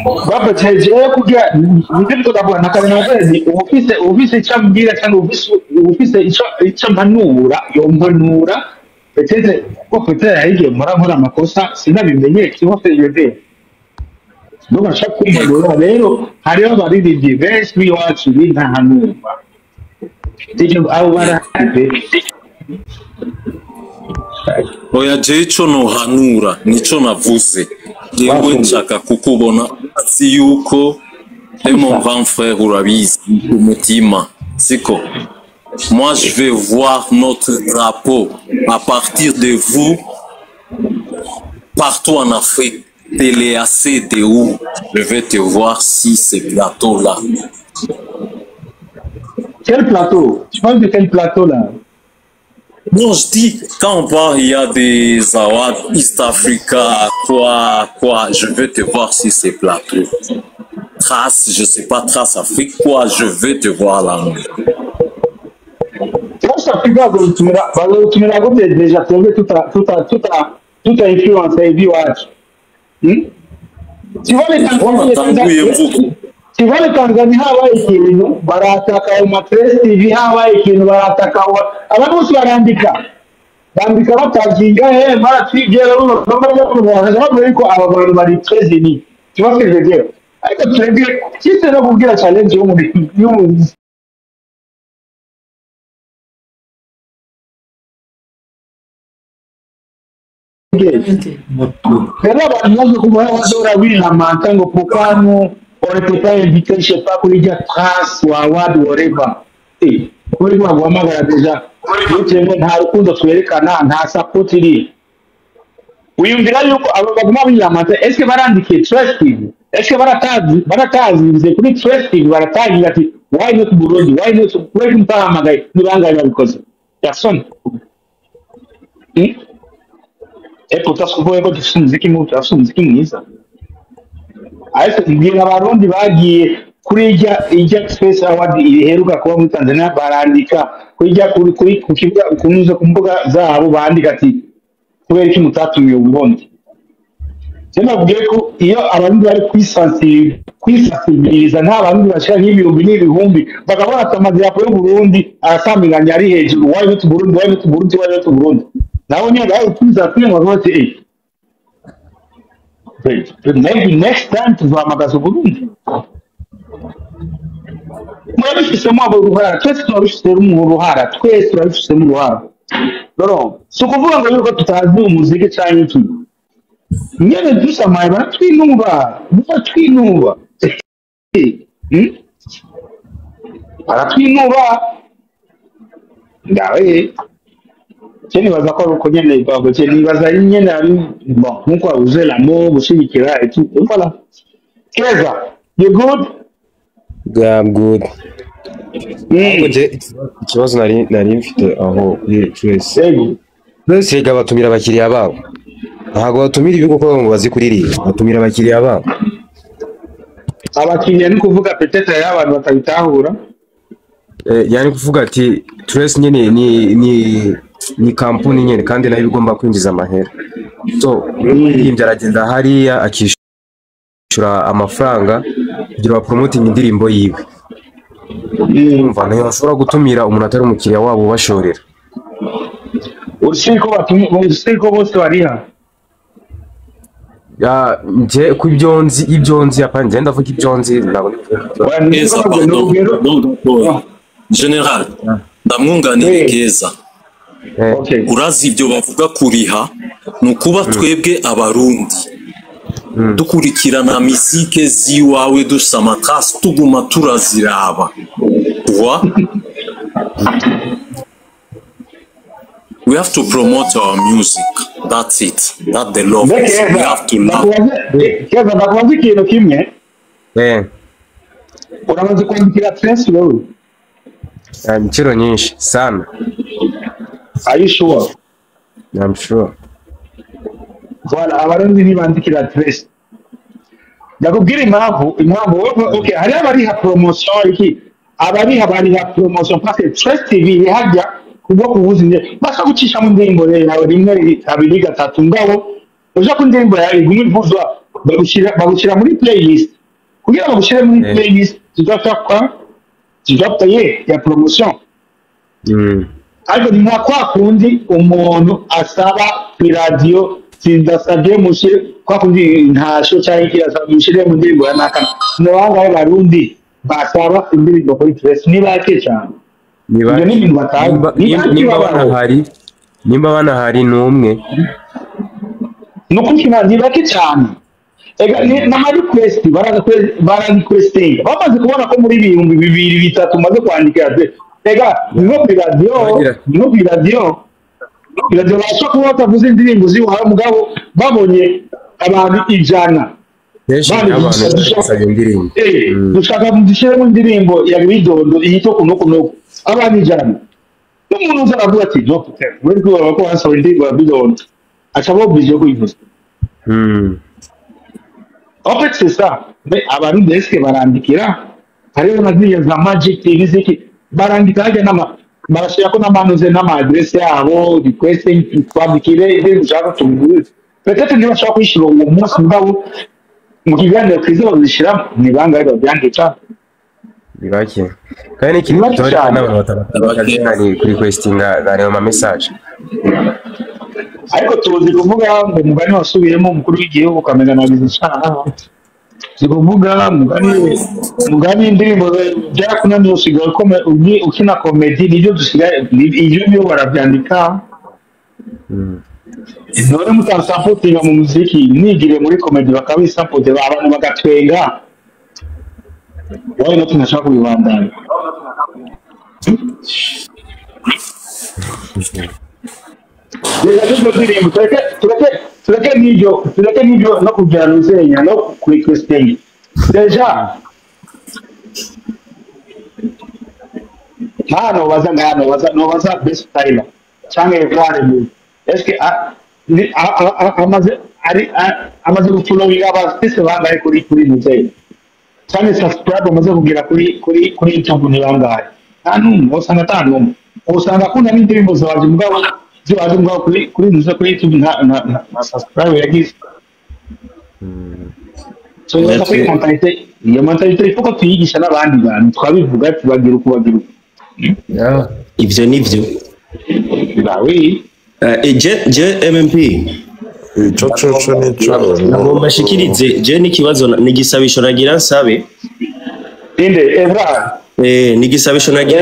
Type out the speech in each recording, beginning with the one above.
baba cyaje kugira nibyo ndabona nakanazezi ufise cyambwira cyangwa ufise icyo mpanura yo mpanura petete ko petete yahiye murankora amakosa sinabimenye cyose yede nuba shakumpanura rero hariho abaririmbyi benshi biwacu bintahanurwa icyo abo barahebe oya je ico nohanura nico navuze jewe nshaka kukubona si yuko mon grand frère urabizi umutima siko moi je vais voir notre drapeau à partir de vous partout en Afrique téléacé de où je vais te voir si ces plateaux là. Quel plateau? Tu parles de quel plateau là? Non, je dis, quand on parle, il y a des awards East Africa, quoi, je veux te voir sur ces plateaux. Trace, je sais pas, Trace Afrique, quoi, je veux te voir là. Trace Africa, tu me l'as déjà trouvé toute influence et watch. Tu vois les Tanzaniens, tu vois les Tanzaniens, hawaii ikintu barataka au Press TV hawaii ikintu barataka abantu bose barandika batazinga baratwigera bamwe ko aba bantu bari president tu vois ce que je veux dire ariko twebwe kise no kubwira challenge y'umuntu Pero abantu kumara wadora bihamanta ngo pokano on ne peut pas inviter, je sais pas, pour lui dire Trace ou Awad ou whatever. Eh, pour lui dire, déjà, nta rukundo twerekana nta support iri. Wiyumvira yuko abo baguma bihamanta, est-ce que barandikiye Trace TV? Est-ce que baratazinze kuri Trace TV baratagira ati why not Burundi? Why not why mutahamagaye nibangaye babikoze? Personne. Pourtant, ce qu'on dufite umuziki mwiza ariko ibintu abarundi bagiye kuri ijya Space Award iheruka kuba muri Tanzania barandika kuri kunyuza ku mbuga zabo bandika ati kubera iki mutatumiye Burundi cyane bavuye ko iyo abarundi bari kwisansibiliza nta barundi bashaka nk'ibihumbi n'ibihumbi bakabona atamazi yapo yo Burundi arasambinganya ari hejuru why not Burundi why not Burundi why not Burundi naho nyine aho tuza kwinwa rwose maybe next time tuzamagaza Burundi murabifisemo uruhara twese turabifisemo uruhara twese turabifisemo uruhara rero si ukuvuga ngo yuko tutazi umuziki cyangwa iki nyine dusamaye baratwinuba baratwinuba ndawe cyane baza ko uko nyene babo cyane baza nyene ari nkuko abuze la mo gushigikira et tout voilà Keza you good yeah I'm good ikibazo nari mfite aho Trace batumira abakiriya babo ntago batumira ibigo ko ngo bazikuririmba batumira abakiriya babo abakiriya ni kuvuga petete y'abantu batabitahura yani kuvuga ati Trace nyene ni kampuni nyene kandi nayo bigomba kwinjiza amahera so umuririmbyi aragenda hariya akishura amafaranga kugira ngo promoting indirimbo yiwe umva nayo ashobora gutumira umuntu atari umukiriya wabo bashorera urusiko bose bariha ya nje ku ibyonzi apanje ndavuga ibyonzi General ndamwunganira Keza urazi ibyo bavuga kuriha nukuba twebwe abarundi dukurikirana misike ziwawe dusama kasi tuguma turaziraba we have to promote our music, that's it, that's the love, we have to love. Keza ndakubaza ikintu kimwe uramaze kwandikira Trace wewe inshuro nyinshi sana. Are you sure? I'm sure. Voilà, abarundi ntibandikira Trace. Ndakubwira impamvu okay, hari abariha promotion iki abariha promotion parce que Trace TV yahajya kubwo kubuzinye basa gucisha mu ndimbo yawe rimwe abiri gatatu ngabo uja ku ndimbo yawe igumwe ivuzwa bagushyira muri playlist kugira ngo bagushyire muri playlist tudafata ye ya promotion ariko ni nka kwa kundi umuntu asaba ku radio sindasabye mushyire kwa kundi ntasho cyangwa ikirasaba mushyire mu ndirimbo ya nakana n'abangahe barundi basaba indirimbo kuri Trace ni bake cyane niba banahari n'umwe nukuki ni bake cyane ega na request bararequesting bamaze kubona ko muri ibihumbi 2-3 maze kwandika ega no kuri radio bashobora kuba batavuze indirimbo ziwawe mugabo babonye abantu 100 dushaka dushyiremo indirimbo ya bidondo iyito kuno abantu 100 n'umuntu uza aravuga ati no muri kuba ko hasaba indirimbo ya bidondo acaba oblige yo kuyivuza en fait c'est ça mais abantu deske barandikira hariho na ziriya za magic n'iziki barandika hajya barashyira ko n'amanuze n'amadresse yabo requesting twandikire ibyo ushaka tumuguze peut-être ntibashaka kwishyura uwo munsi mugabo mu kiganiro kiza bazishyira ni bangahe babyandika ni bake kandi n'ikintu gitoreka n'abantu batabakazina kuri requestinga bareba ama message ariko tuzi kuvuga ngo umugani wasubiyemo umukuru w'igihugu ukamenya nabize icyaha zikuvuga mugani indirimbo byarakunaniye usigaye ukina komedi nibyo dusigaye ibyo barabyandika none mutasamputinga mu muziki nigire muri komedi bakabisamputinga abantu bagatwenga wowe no tunashaka kubibandanya tureke n'ibyo no kujyana uzenya no kuri Christian deja hano baza best styler cyangwa evare mu eske amaze gufolowinga abasitisi bangahe kuri muzenya cyane subscribe amaze kugira kuri YouTube ni bangahe nta n'umwe usanga atanu usanga akunda n'indirimbo zawe mugabo zibaje mugabo kuri YouTube na subscribe yagize so iyo mentalite ifuko tuyigisha n'abandi bantu twabivuga tubagira uko ivyo nivyo bawe je MMP ngomba shikirize je n'ikibazo n'igisabisho nagira nsabe inde Evra n'igisabisho nagira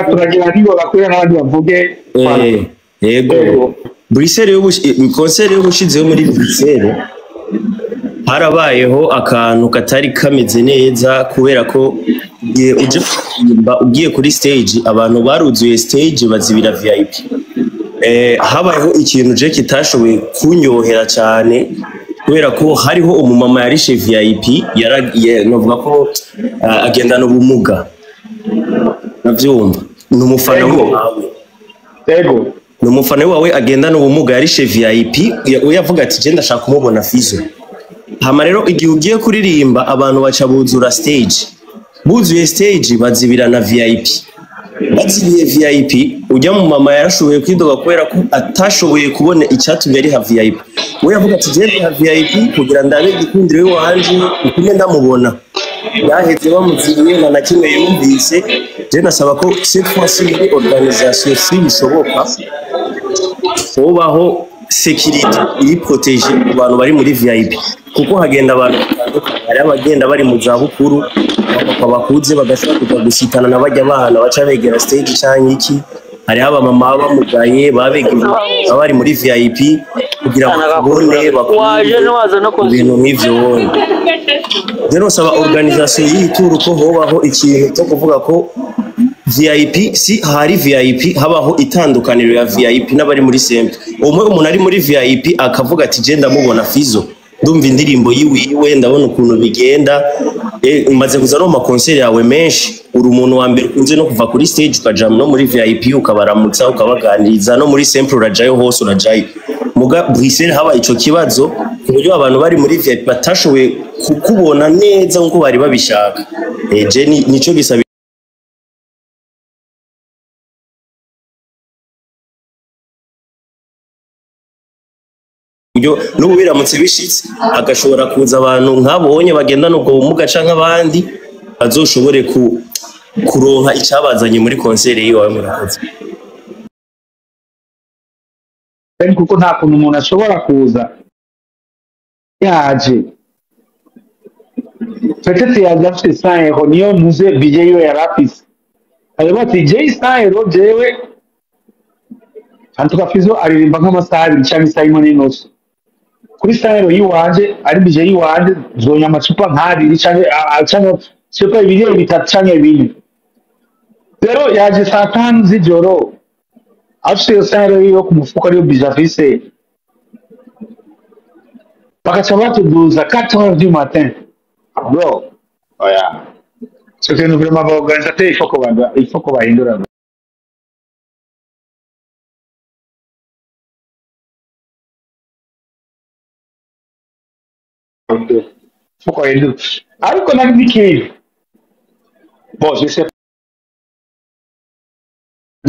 turagira nibo bakwira n'abandi bavuge yego Bruxelles concert y'ubushize muri Bruxelles harabayeho akantu katari kameze neza kubera ko ugiye kuri stage abantu baruzuye stage bazibira VIP habayeho ikintu je kitashoboye kunyohera cyane kubera ko hariho umumama yarishe VIP yaragiye novuga ko agendana ubumuga navyumva n'umufana wawe yego n'umufana wawe agendana ubumuga yarishe VIP uyavuga ati je ndashaka kumubona Fizo hama rero igihe ugiye kuririmba abantu baca buzura stage buzuye stage bazibira na VIP bazibiye VIP ujya mu mama yarashoboye kwidoga kubera ko atashoboye kubona icyatumye ari ha VIP we yavuga ati je ha VIP kugira ndabe gikundire we wanje ukume ndamubona yaheze bamuzibiye na kimwe yumvise je nasaba ko cette fois-ci muri organisation si bishoboka hobaho security iri protege abantu bari muri VIP kuko hagenda abantu hari abagenda bari mu za bukuru bakuze bagashaka kujya gusitana nabajya abana baca begera stage cyangwa iki hari aba mama bamugaye babegera abari muri VIP kugira ngo babone bakwaje no ibintu nk'ivyo wone rero saba organisation y'ituru ko hobaho ikintu cyo kuvuga ko VIP si hari VIP habaho itandukaniro ya VIP n'abari muri centre umwe umuntu ari muri VIP akavuga ati je ndamubona Fizo ndumva indirimbo yiwe ndabona ukuntu bigenda maze kuza no makonseri yawe menshi uri umuntu wa mbere kunze no kuva kuri stage ukajam no muri VIP ukabaramutsa ukabaganiriza no muri simple urajayo hose urajayo muga Bruxelles haba ico kibazo kuburyo abantu bari muri VIP batashoboye kukubona neza nkuko bari babishaka je nico gisaba buryo n'ubu biramutse bishitse agashobora kuza abantu nk'abonye bagendana ubwo bumuga canke abandi bazoshobore kuronka icabazanye muri concert yiwe. Murakoze. kuko nta kuntu umuntu ashobora kuza yaje peut-être yaje afite 100 € niyo muze bije yo yarafise ayo bati je 100 € jewe antuka fizo aririmba nk'amasaha 2 cyangwa isaha imwe n'inose kuri 100 € yiwanje ari bije yiwanje zonya amacupa nk'abiri cyangwa cyangwa ibiri bitatu cyangwa ibindi rero yaje saa 5 z'ijoro afite 100 € yo ku mufuko ariyo bije afise bagaca batuduza 4 heures du matin bro oya ce que nous vraiment organisateur il faut qu'on bahindura faut qu'on bahindura ariko nari bikiri bon je sais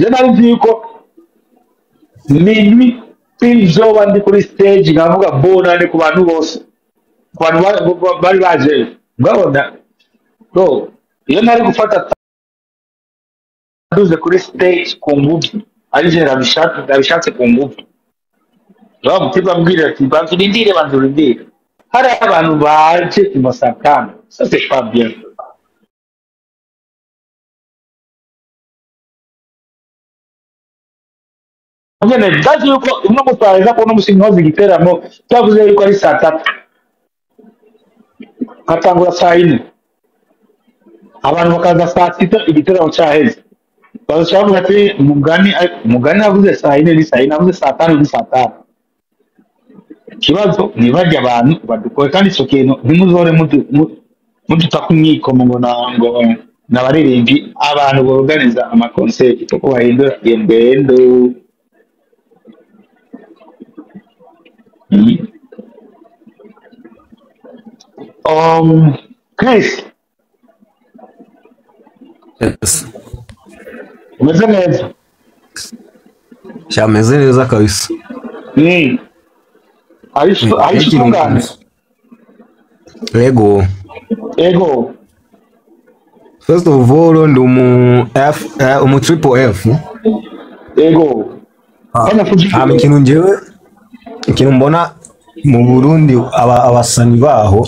je nari nzi ko minuit pinzoba ndi kuri stage ngavuga bonane ku bantu bose ku bantu bari baje babona bro iyo nari gufata duze kuri stage ku nguvu ari je rabishatse ku nguvu baba mutiba mbwira ati banzurindire hari abantu baje kumasakana ça c'est pas bien nyene ndazi yuko umwe mutwareza ko no musinyozi giteramo cyavuze yuko ari saa 3 atangura saa 4 abantu bakaza saa 6 igiteramo cyaheze bazashaka ati mugani avuze saa 4 ni saa 4 avuze saa 5 ni saa 5 kibazo ni bajya abantu badukoye kandi cyo kintu ntimuzore mudutakumwikomo ngo n'abaririmbi abantu borganiza ama concert ko bahindura ingendo Chris Yes. umeze neza Shameze neza kabisa. Ayishungana ego First of all ndi umu triple F. ego ikintu mbona mu Burundi abasani baho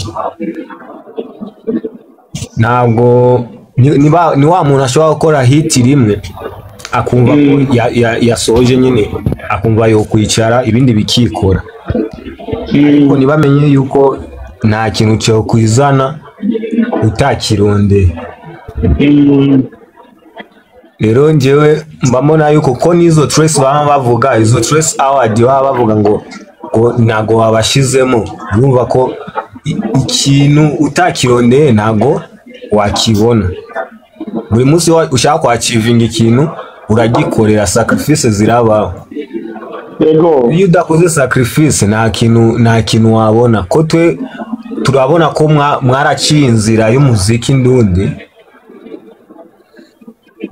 ntabwo ni wa muntu ashobora gukora hit rimwe akumva ko yasoje nyine akumva yo kwicara ibindi bikikora ariko ntibamenye yuko nta kintu cyo kwizana utakironde. Rero njyewe mbamona yuko ko nizo Trace baba bavuga izo Trace Award baba bavuga ngo ntago wabashizemo urumva ko ikintu utakirondeye ntago wakibona. Buri munsi ushaka kwachivinga ikintu uragikorera, sacrifice zirabaho. Iyo udakoze sacrifice nta kintu wabona. Ko twe turabona ko mwaraciye inzira y'umuziki ndundi,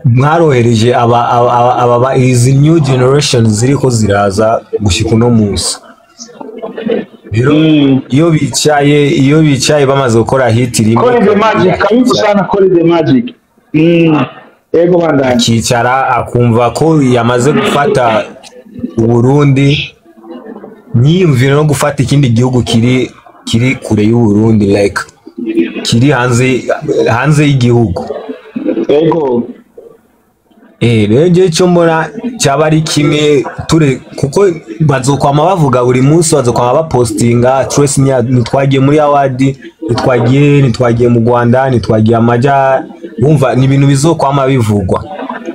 mwarohereje aba izi new generation ziriko ziraza gushika no munsi. Rero iyo bicaye bamaze gukora hit rimwe Call the magic, karibu sana Call the magic. Ego bandanye akicara akumva ko yamaze gufata Burundi, nyiyumvira no gufata ikindi gihugu kiri kure y'u Burundi, like kiri hanze y'igihugu. ego rero cyo mbona cyaba ari kimwe kuko bazokwama bavuga buri munsi, bazokwama bapostinga Trace nitwagiye muri award, nitwagiye mu Rwanda, nitwagiye amaja, bumva ni ibintu bizokwama bivugwa.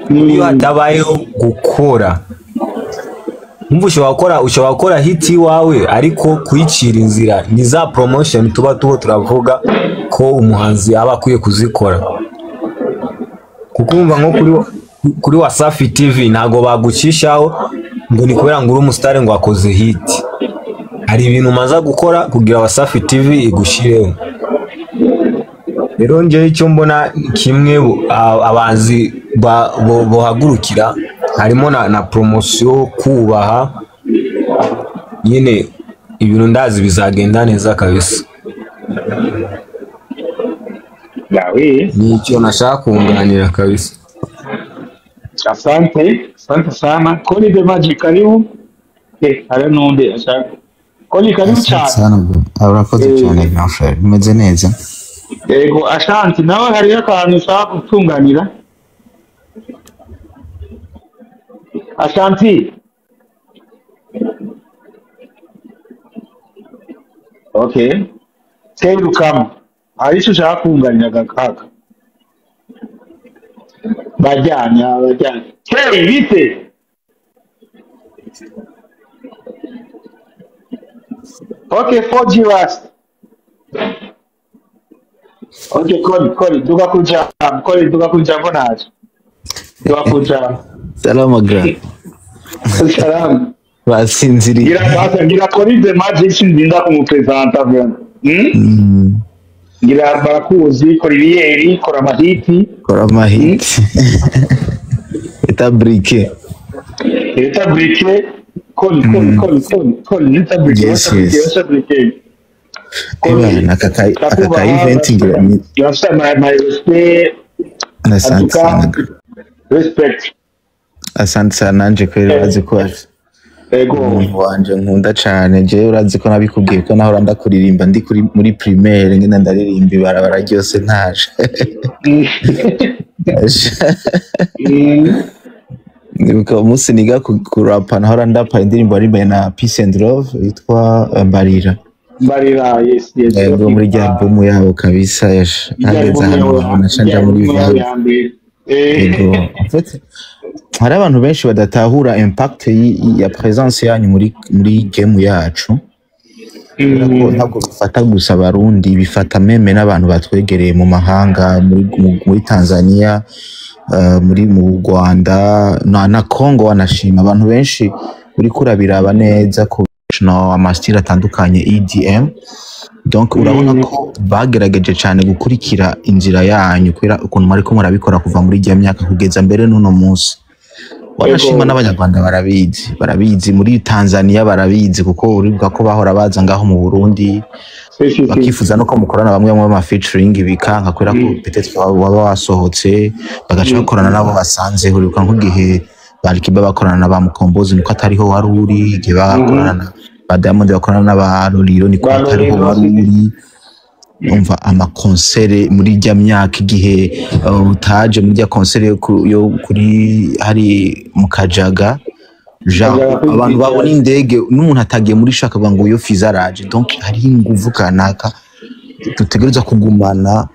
Iyo hatabayeho gukora, ushobora gukora hit wawe ariko kuyicira inzira, ni za promotion tuba turavuga ko umuhanzi aba akwiye kuzikora. Kuko umva nko kuri Wasafi TV ntago bagucishaho ngo ni kubera ngo uri umustar ngo akoze hit. Hari ibintu maza gukora kugira Wasafi TV igushireho. Rero nje icyo mbona kimwe abanzi bohagurukira harimo na promotion, kubaha nyine ibintu ndazi bizagenda neza kabisa. Yawe. Nicyo nashaka kunganira kabisa. Asante sana. Koni the magic karibu. Hari n'undi ashaka. Koni karibu cyane. Sana bro. Urakoze cyane grand frère. Meze neza. Yego Ashanti nawe hari akantu ushaka gutunganira. Ashanti. Okay. Welcome. Hari icyo ushaka kunganira gakaka. Bajyanya. Hey, bite? Okay, 4G last. Okay, Koli, duka kuja mbonaje? Duka kuja. Salama grand. Salam. Basinziriye. Ngira Koli the magic sinzinda kumupresenta bwana. Ngira barakuzi Kolirieri, kora mahiti. Eta briquet. Koli, eta briquet. Yes. Aka event ngira ni. You have my respect. Asante sana. Respect. Asante sana nanje kweli urazi ko umuntu wanje nkunda cyane je urazi ko nabikubwiye ko naho ndakuririmba ndi muri primaire ngenda ndaririmba ibarabara ryose ntaje. Nibuka umunsi niga kurapa naho ndapa indirimbo ari na Peace and Love yitwa Mbarira, yes. Yego muri rya album yabo kabisa hageze hano nashanja muri vibe. Yego hari abantu benshi badatahura impact ya presence yanyu muri game yacu. Ntabwo bifata gusa abarundi, bifata meme n'abantu batwegereye mu mahanga, muri Tanzania, mu Rwanda na Congo. Wanashima abantu benshi uri kurabiraba neza ku amastile atandukanye EDM. Donc urabona ko bagerageje cyane gukurikira inzira yanyu kwera ukuntu muri ko murabikora kuva muri gihe myaka kugeza mbere n'uno munsi. Wanashima n'abanyarwanda barabizi muri Tanzania barabizi kuko uribuka ko bahora baza ngaho mu Burundi bakifuza no ko mukorana bamwe mu featuring bikanka kwera ko peut-être waba wasohotse bagaca bakorana nabo basanze uribuka nk'igihe Barikiba bakorana na ba Mukombozi niko atariho wari uri, igihe bakorana na ba Diamond bakorana na ba Loliro niko atariho wari uri. Umva amakonsere muri rya myaka igihe utaje muri rya konsere yo kuri hari mu Kajaga abantu babona indege n'umuntu atagiye muri shaka ngo yo Fiza araje. Donc hari inguvu kanaka dutegereza kugumana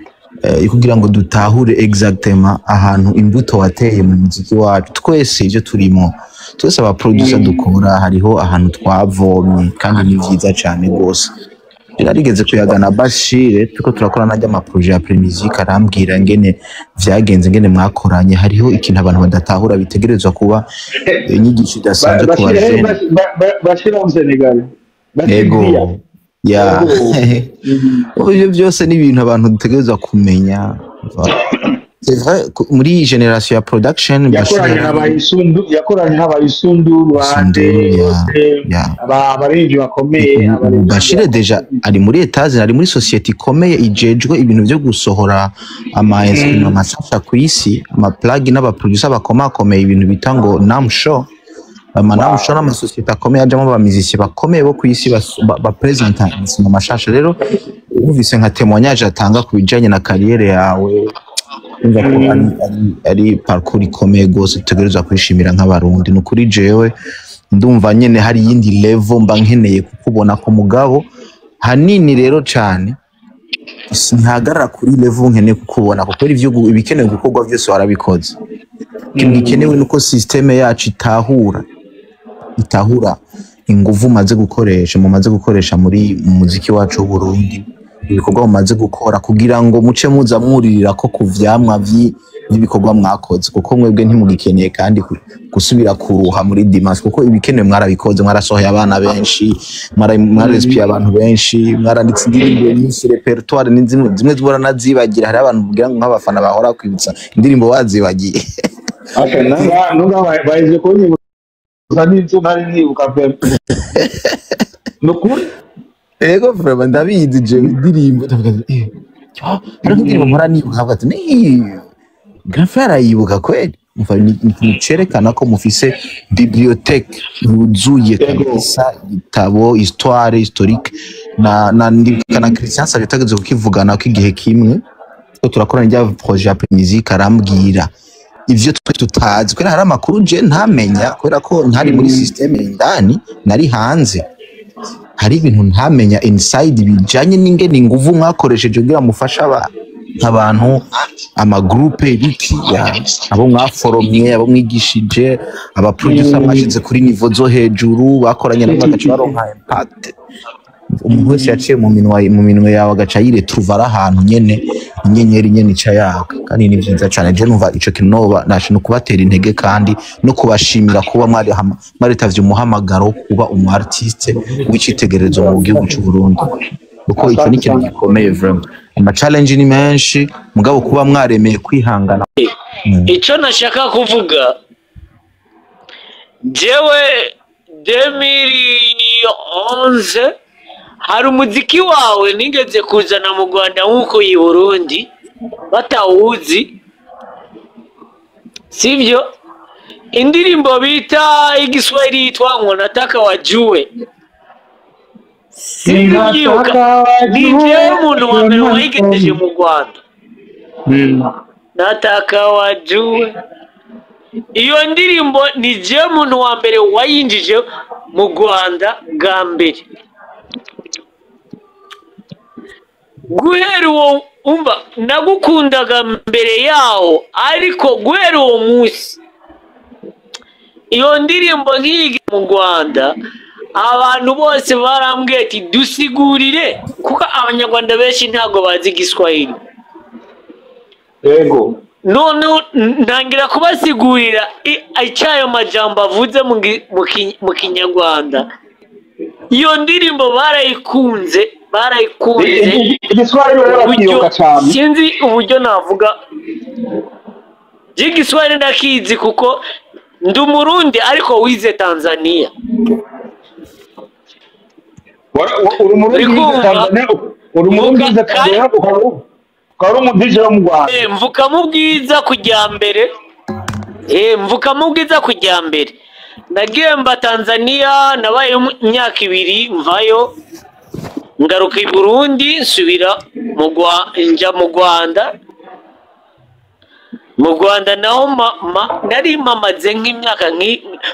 kugira ngo dutahure exactement ahantu imbuto wateye mu muziki wacu. Twese ivyo turimo, twese aba producer dukora hariho ahantu twavomye kandi ni vyiza cyane gose. Yarigeze kuyagana Bashire tuko turakora najya ama projet ya pre-music arambwira ngene vyagenze ngene mwakoranye. Hariho ikintu abantu badatahura bitegerezwa kuba inyigisho idasanzwe ku bajene. Bashire mu Senegal. Yego. Ya. Ibyo byose ni ibintu abantu dutegerezwa kumenya. C'est vrai muri generation ya production yakoranye n'abayisundu bande abarinji bakomeye. Bashire deja ari muri etaje, ari muri society ikomeye ijejwe ibintu byo gusohora ama masasha ku isi, ama plug n'aba producer bakomakomeye ibintu bita ngo Namsho. Namsho n'ama society akomeye ajamo ba musiciens bakomeye bo ku isi ba presenter mu mashasha. Rero uvise nka témoignage atanga ku bijanye na carrière yawe, umva ko ari parcours ikomeye gose tutegereza kwishimira nk'abarundi. Nukuri jewe ndumva nyene hari yindi level mba nkeneye kukubona ko mugabo hanini rero cyane sinhagarara kuri level nkeneye kukubona kuko ivyo ibikenewe gukorwa byose warabikoze. Gikenewe nuko systeme yacu itahura inguvu maze gukoresha muri muziki wacu w'Uburundi, ibikorwa mumaze gukora kugira ngo muce muza mwuririra ko kuvyamwa by'ibikorwa mwakoze, kuko mwebwe ntimugikeneye kandi gusubira kuruha muri Dimas, kuko ibikenewe mwarabikoze. Mwarasohoye abana benshi, mwarespire abantu benshi, mwaranditse indirimbo nyinshi, repertoire ni zimwe zibora nazibagira. Hari abantu kugira ngo nk'abafana bahora kwibutsa indirimbo wazibagiye. Nunga baje ko ni uzani nari nibuka pe. nukuri ego vraiment ndabizi je indirimbo ndavuga hari indirimbo mpora nibuka ati ni Grafara yibuka kweli nicerekana ko mufise bibliothèque yuzuye kabisa ibitabo histoire historique na ndikana Christian Sabitageze kukivugana ko igihe kimwe ko turakora njya projet ya musique arambwira ivyo twe tutazi kwera hari amakuru je ntamenya kwera ko ntari muri systeme indani nari hanze hari ibintu ntamenya inside bijanye n'ingene inguvu mwakoresheje kugira mufasha abantu amagroupe biki abo mwaforomye abo mwigishije aba producer mwashize kuri niveau zo hejuru bakoranye n'abagaca baronka impact umuntu wese yaciye mu minwe yawe agaca yiretrouva ahantu nyene inyenyeri nyene ica yaka kandi ni vyiza cyane je numva ico kinoba nashino kubatera intege kandi no kubashimira kuba mwari tavye umuhamagaro kuba umu artiste w'icitegererezo mu gihugu cy'u Burundi uko ico ni kintu gikomeye vraiment ama challenge ni menshi mugabo kuba mwaremeye kwihangana ico nashaka kuvuga jewe 2011 hari umuziki wawe nigeze kuzana mu Rwanda nk'uko i Burundi batawuzi sivyo indirimbo bita igiswahili yitwa ngo nataka wajue sivyibuka ni jewe umuntu wa mbere wayigejeje mu Rwanda nataka wajue iyo ndirimbo ni jewe umuntu wa mbere wayinjije mu Rwanda bwa mbere guhera uwo umva nagukundaga mbere yawo ariko guhera uwo munsi iyo ndirimbo nk'iyi mu Rwanda abantu bose barambwiye ati dusigurire kuko abanyarwanda benshi ntabwo bazi igiswahili yego none ntangira kubasigurira icyayo majambo avuze mu kinyarwanda iyo ndirimbo barayikunze sinzi uburyo navuga igiswahili ndakizi kuko ndi umurundi ariko wize Tanzania ukaba uri umudije wo mu Rwanda mvuka mu bwiza kujya mbere nagiye mba Tanzania nabaye imyaka 2 mvayo ngaruka i Burundi nsubira njya mu Rwanda naho nari mamaze nk'imyaka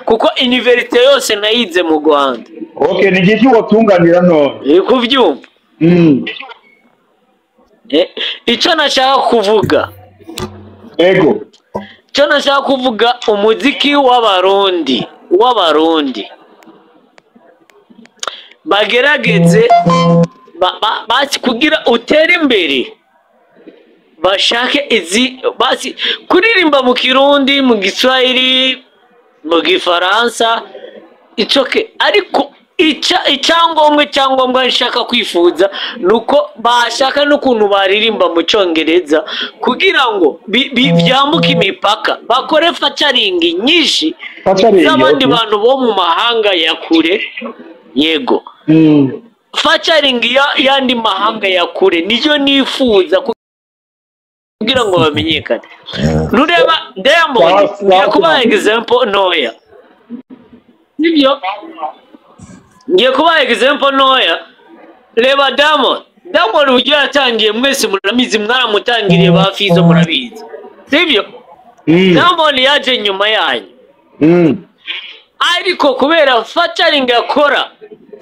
kuko universite yose nayize mu Rwanda okay ni giki watunganira none kuvyumva icyo nashaka kuvuga ego icyo nashaka kuvuga umuziki w'abarundi bagerageze basi kugira utere imbere bashake basi kuririmba mu Kirundi mu Giswahili mu Gifaransa icoke ariko icyangombwa nshaka kwifuza nuko bashaka n'ukuntu baririmba mu Cyongereza kugira ngo byambuke imipaka bakore featuring nyinshi z'abandi bantu bo mu mahanga ya kure yego featuring yandi mahanga ya kure niyo nifuza kugira ngo bamenyekane nureba Diamond yakuba example noya nibyo ngiye kuba example noya reba Diamond uburyo yatangiye mwese muramizi mwaramutangiriye ba Fizo murabizi sibyo Diamond yaje nyuma yanyu ariko kubera featuring akora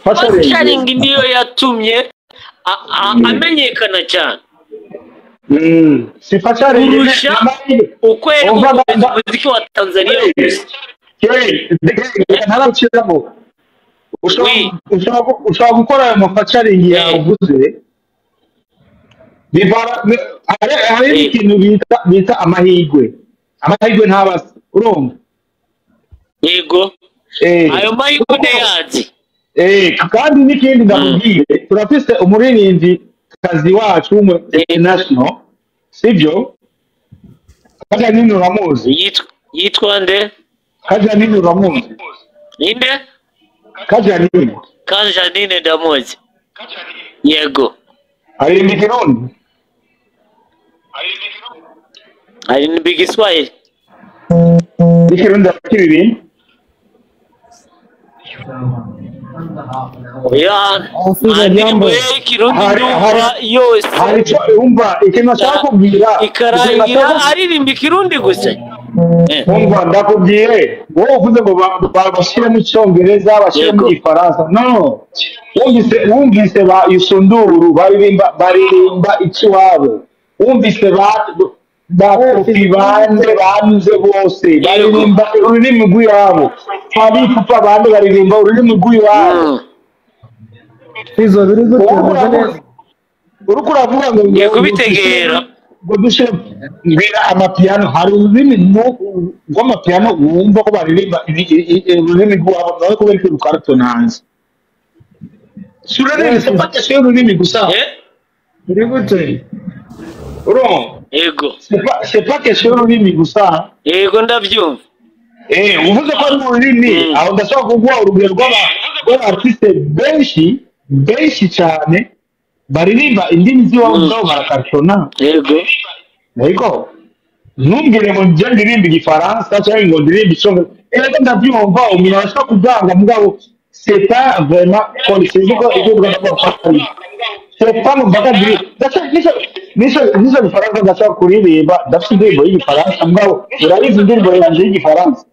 featuring niyo yatumye amenyekana cyane si featuring kurusha ukwera umuziki wa Tanzania ushobora gukora ayo mafeaturing yawe uvuze hari ikintu bita amahirwe ntabasa urumva yego ayo mahirwe ntiyazi kandi n'ikindi ndamubwire turafise umuririmbyi kazi wacu international sibyo kaja nini uramuzi yitwa nde kaja nini uramuzi ninde Kajanine ndamuzi. Yego. Aririmba Kirundi. Aririmba Igiswahili. Ikirundi akiririmba. Ya, indirimbo ye Kirundi ndumva yose. Umva ikintu cyakubwira. Ikarangira aririmba Kirundi gusa. Umva ndakubwire wowe uvuze ngo babashire mu Cyongereza bashire mu Gifaransa no wumvise ba Isunduru baririmba ikiwabo wumvise ba Kofi bande banyuze bose baririmba ururimi rw'iwabo hari papa bande baririmba ururimi rw'iwabo izo biri guteza neza uruko uravuga ngo ngiye kubitegera ngo dushe mbira amapiano hari ururimi rw'amapiano wumva ko baririmba ururimi rwabo nawe kubera ko rukarto nanze surare sepate cyo ururimi gusa uri gute uro yego c'est pas que cyo ururimi gusa yego ndabyumva uvuze ko ari ururimi aho ndashaka kuguha urugero rw'abartiste benshi cyane baririmba indimi z'iwabo nabo barakartona yego ntumbwire ngo njye ndirimba Igifaransa cyangwa ngo ndirimba Icyongereza ndabyumva umuntu arashaka kuvanga mugabo c'est pas vraiment connaissez-vous ko ibyo bw'abafata c'est pas mu bagadiri nizo Igifaransa ndashaka kuririmba ndafite indirimbo y'Igifaransa mugabo urabizi indirimbo yanjye y'Igifaransa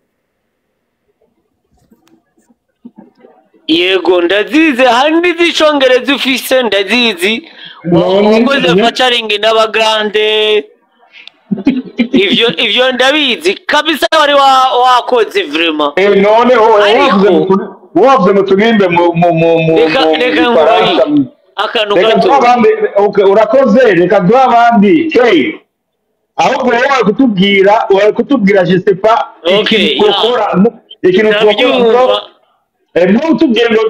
yego ndazizi hari n'iz'icyongereza ufise ndazizi wakoze featuring n'abagande ivyo ndabizi kabisa wari wakoze vraiment none wavuze ngo turimbe mu Faransa akantu gato urakoze reka duha abandi ahubwo wowe kutubwira je sais pas ikintu ukora tubwire ngo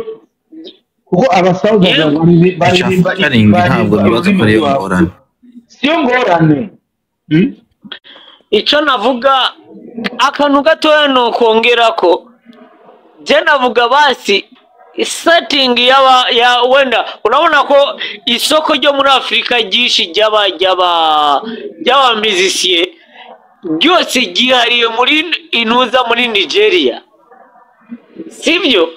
kuko abasaza baririmba ntabwo nibaza ko ariyo ngorane siyo ngorane icyo navuga akantu gatoya nokongera ko je navuga basi setting ya wenda unabona ko isoko ryo muri Afrika ryinshi ry'aba musiciens byose gihariye muri inuza muri Nigeria sivyo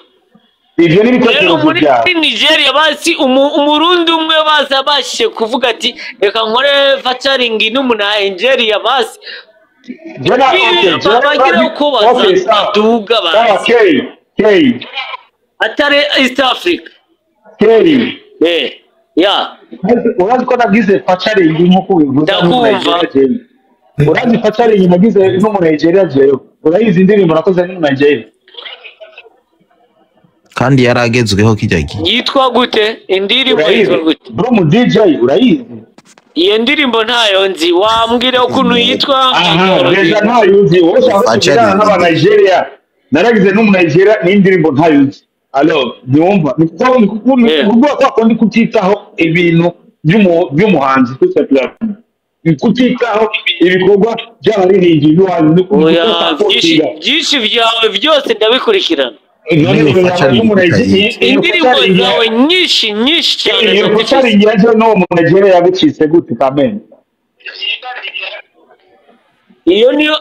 ivyo n'ibitekerezo byawe muri Nigeria basi umurundi umwe basi abashije kuvuga ati reka nkore featuring n'umuntu Nigeria basi bagira uko baduga basi atari East Africa urazi ko nagize featuring nk'uko bivuze urazi featuring nagize n'umuntu Nigeria jewe urayizi indirimbo nakoze n'umuntu Nigeria kandi yaragezweho kijagi yitwa gute indirimbo yitwa gute bro mu DJ urayizi iyo ndirimbo ntayo nzi wambwira ukuntu yitwa deja ntayo nzi wowe ushaka n'aba Nigeria naragize n'umu Nigeria n'indirimbo ntayo nzi alors nyumva nikuvuga ko akondi kutitaho ibintu by'umuhanzi kutitaho ibikorwa by'abaririmbyi n'uwanyu byinshi byawe byose ndabikurikirana indirimbo zawe nyinshi cyane iyo featuring yaje no mu Nigeria yagucitse gute kamene iyo niyo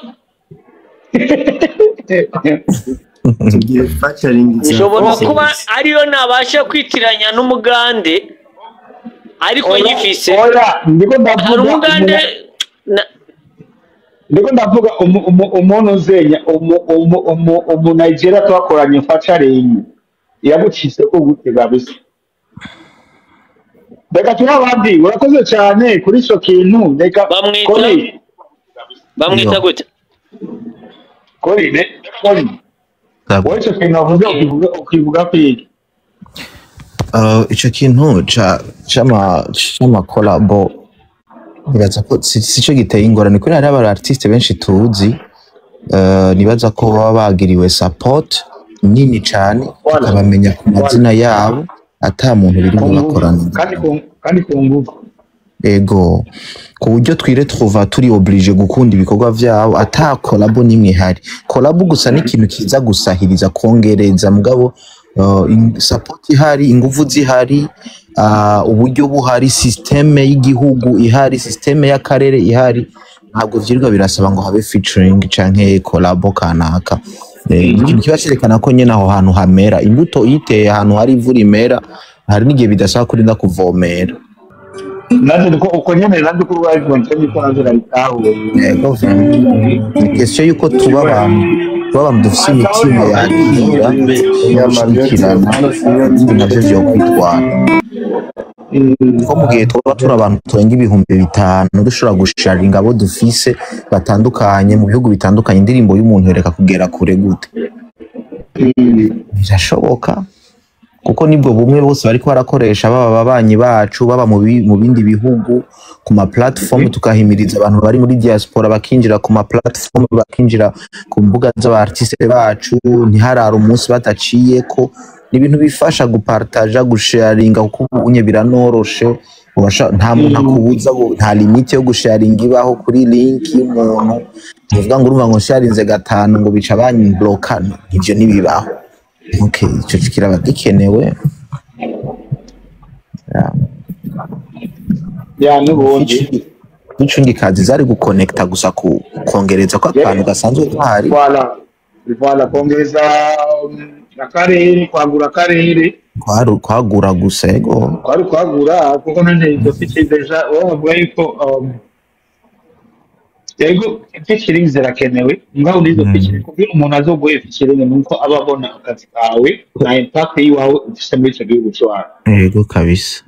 ushobora kuba ariyo nabasha kwitiranya n'umugande ariko nyifise hari umugande ndiko ndavuga umuntu uzenya umu Nigeria twakoranye featuring yagucitse ko gute gabisa reka turabandi urakoze cyane kuri ico kintu reka bamwita gute kuri wowe ico kintu avuze ukivuga kwiki ico kintu c'ama collabo nibaza ko sico giteye ingorane kuri hari aba artiste benshi tuzi nibaza ko baba bagiriwe support nini cyane bakabamenya ku mazina yabo ata muntu biri bakorana kandi ku ngufu ego ku buryo twire trouva turi oblige gukunda ibikorwa vyabo ata collabo nimwe hari collabo gusa n'ikintu kiza gusahiriza kongereza mugabo support ihari, ingufu zihari, uburyo buhari, systeme y'igihugu ihari, systeme y'akarere ihari, ntabwo vyirwa birasaba ngo habe featuring canke collabo kanaka. Ikintu kiba cerekana ko nyene aho hantu hamera, imbuto yiteye ahantu hari ivu rimera, hari n'igihe bidasaba kurinda kuvomera. Nanje uko nyene nanje kuri wa ivyo niko nanje naritaho. Ni question yuko tuba abantu dufise imitima yakira y'amashikirana navyo vyo kwitwara. Ko mu gihe tuba turi abantu turenga 5,000 dushobora gusharinga abo dufise batandukanye mu bihugu bitandukanye, indirimbo y'umuntu yereka kugera kure gute? Birashoboka kuko nibwo bumwe bose bariko barakoresha, baba babanyi bacu, baba mu bindi bihugu, ku ma platform tukahimiriza abantu bari muri diaspora bakinjira ku ma platform, bakinjira ku mbuga z'abartiste bacu, ntiharara umunsi bataciyeko. Ni ibintu bifasha gupartaja, gusharinga kuko unye biranoroshe, nta muntu akubuza, nta limite yo gusharinga ibaho kuri link y'umuntu. Uvuga ngo urumva ngo sharinze 5 ngo bica banyiblocka, ivyo nibibaho. Okay, ico kiraba gikenewe. Ya nubundi n'icungi kazi zari guconnecta gusa kongereza ko akantu gasanzwe kahari. Voilà kongereza akarere, kwagura akarere, kwagura gusa ego kwagura kuko nanje dufite deja wavuga yuko ego featuring zirakenewe, ngaho nizo featuring kuko umuntu azogoye featuring nuko ababona akazi kawe na impact yiwawe ufise muri ico gihugu cyawe. Ego kabisa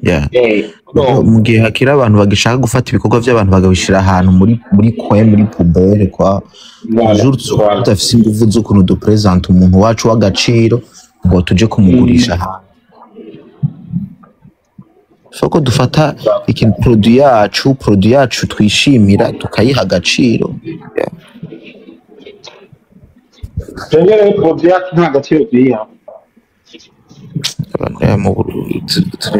mu gihe hakira abantu bagishaka gufata ibikorwa by'abantu bagabishira ahantu muri poubelle kwa jour tutafise ingufu zo kuno do present umuntu wacu w'agaciro ngo tuje kumugurisha ahantu. Soko dufata ikintu produit yacu twishimira tukayiha agaciro. Tengere produit yacu nta gaciro tuyiha.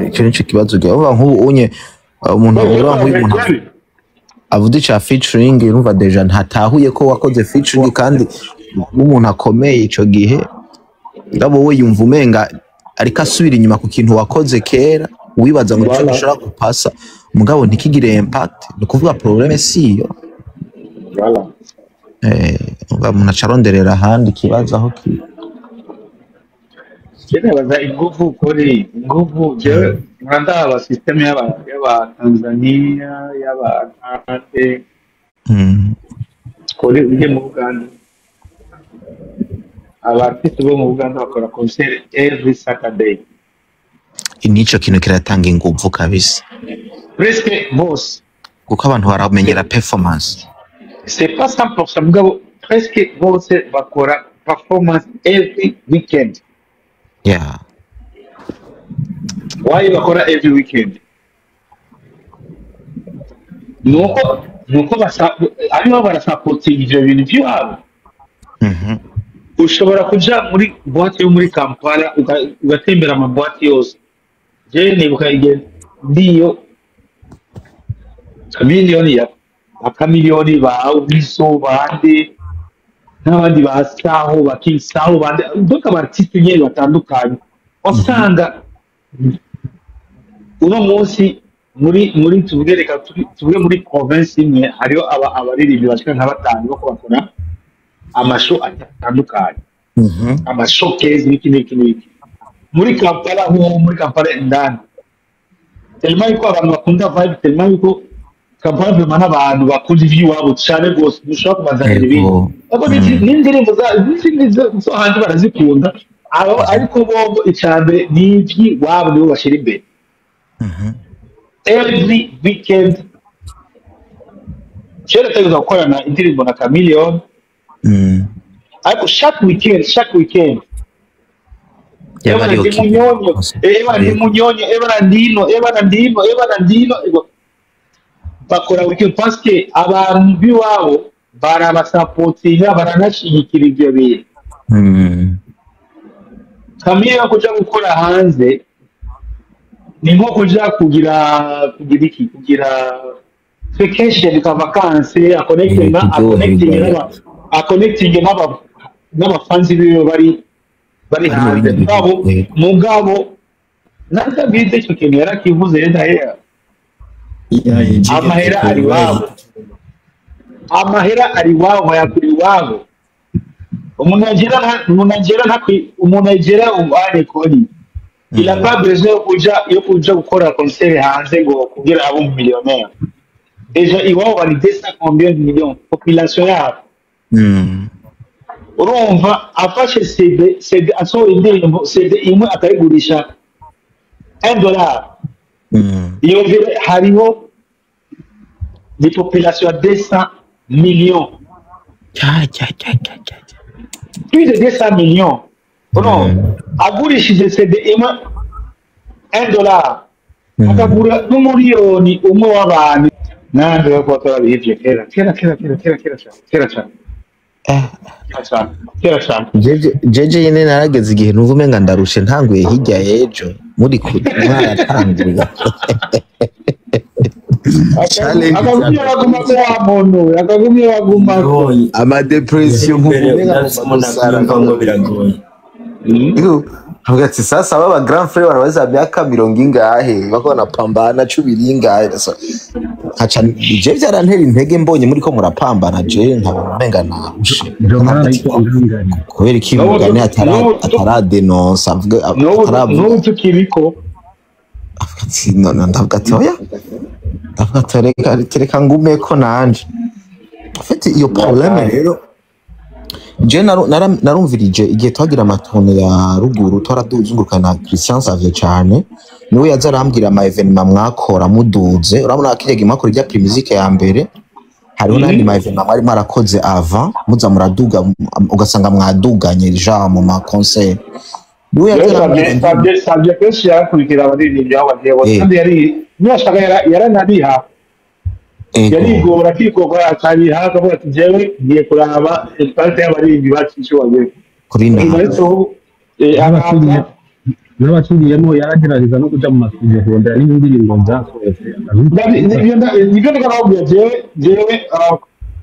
Ikintu kibazo gwa nk'ubu unye umuntu avuze cha featuring urumva deja ntatahuye ko wakoze featuring kandi umuntu akomeye ico gihe ngabo we yumva umenga ariko asubira inyuma ku kintu wakoze kera, wibaza ngo cyo gishobora gupasa mugabo ntikigire impact. Ni kuvuga problème siyo. Umuntu acaronderera ahandi kibazo aho ki baza ingufu kuri ingufu je nkanda system y'aba Tanzania y'aba Ate kuri uje mu Uganda, abartiste bo mu Uganda bakora concert every Saturday. Inico kintu kiratanga ingufu kabisa Presque boss kuko abantu baramenyera performance. C'est pas 100% mugabo presque bose bakora performance every weekend. Yeah. Why bakora every weekend? Nuko ariho barasupporting ivyo bintu byabo. Ushobora kuja muri boîte yo muri Kampala ugatembera ama boîte yose. Je nibuka ndiyo akamiliyoni bawe biso bande n'abandi basaho bakisaho bande doka abartiste nyene batandukanye wasanga uno munsi muri tuvugereka tuvuge muri province imwe hariyo abaririmbyi bashika nka 5 bako bakora amasho atandukanye, amashowcase n'iki muri Kampala ndani tellement yuko abantu bakunda vibe, tellement yuko Kampala vraiment n'abantu bakunda ivy'iwabo cyane gose dushaka kubazanira ibintu ariko n'indirimbo zo hanze barazikunda ariko bo icambe n'ivy'iwabo nibo bashira imbere. Every weekend chere tegeza gukorana indirimbo na Chameleone ariko chaque weekend Eba ndino bakora weekend parce que abantu biwabo barabasupportinga baranashigikira ivyo bintu. Chameleone kuja gukora hanze ni nko kuja kugira vacation ka vacances aconnecting n'abafanzi biwe bari hanze mugabo natabize icyo kintu yarakivuze yenda amahera ari wabo bayakuri wabo umuntu agera ubane koni il a pas besoin yo kuja gukora concert hanze ngo kugira abo millionnaire déjà iwabo bari 200 combien de millions population yabo urumva afashe CD aso indirimbo CD imwe akayigurisha $1 iyo vile hariho des populations à 200 millions plus de 200 millions agurishije CD imwe $1 akagura n'umuriyoni umwe w'abantu nande bako twabihije kera jeje yene narageze igihe numva umenga ndarushe ntanguye hirya y'ejo muri mwaratanguye akagumye baguma ama depression ngo biragoye hagati sasa baba grand frère barabaza myaka 70 bako napambana 10 haca je byarantera intege mbonye muri ko murapambana je nkamenga narushe kubera ikimugane ataradenonsa avuga no tukiriko ndavuga ati oya ndavuga tereka ngume ko nanje afite iyo problème rero je narumvirije igihe twagira amatone ya ruguru twaraduzungurukana Christian Savye cyane niwe yaza arambwira ama evenement mwakora muduze urabona akirega makuru rya Primizike ya mbere hariho nandi ma evenement mwari marakoze avant muza muraduga ugasanga mwaduganye ja mu ma concert niwe yaza Savye kenshi yakurikira abadini by'abagiye kandi yari nyashaka yaranabiha yarigora kikogora atari haka bwa tujewe ngiye kuraba parte y'abarimbi bacishoye kuri n'abacuriyemo yaragerageza no kuja mu masubizo kondera n'indirimbo zasohotse nibyo ndakababwira jewe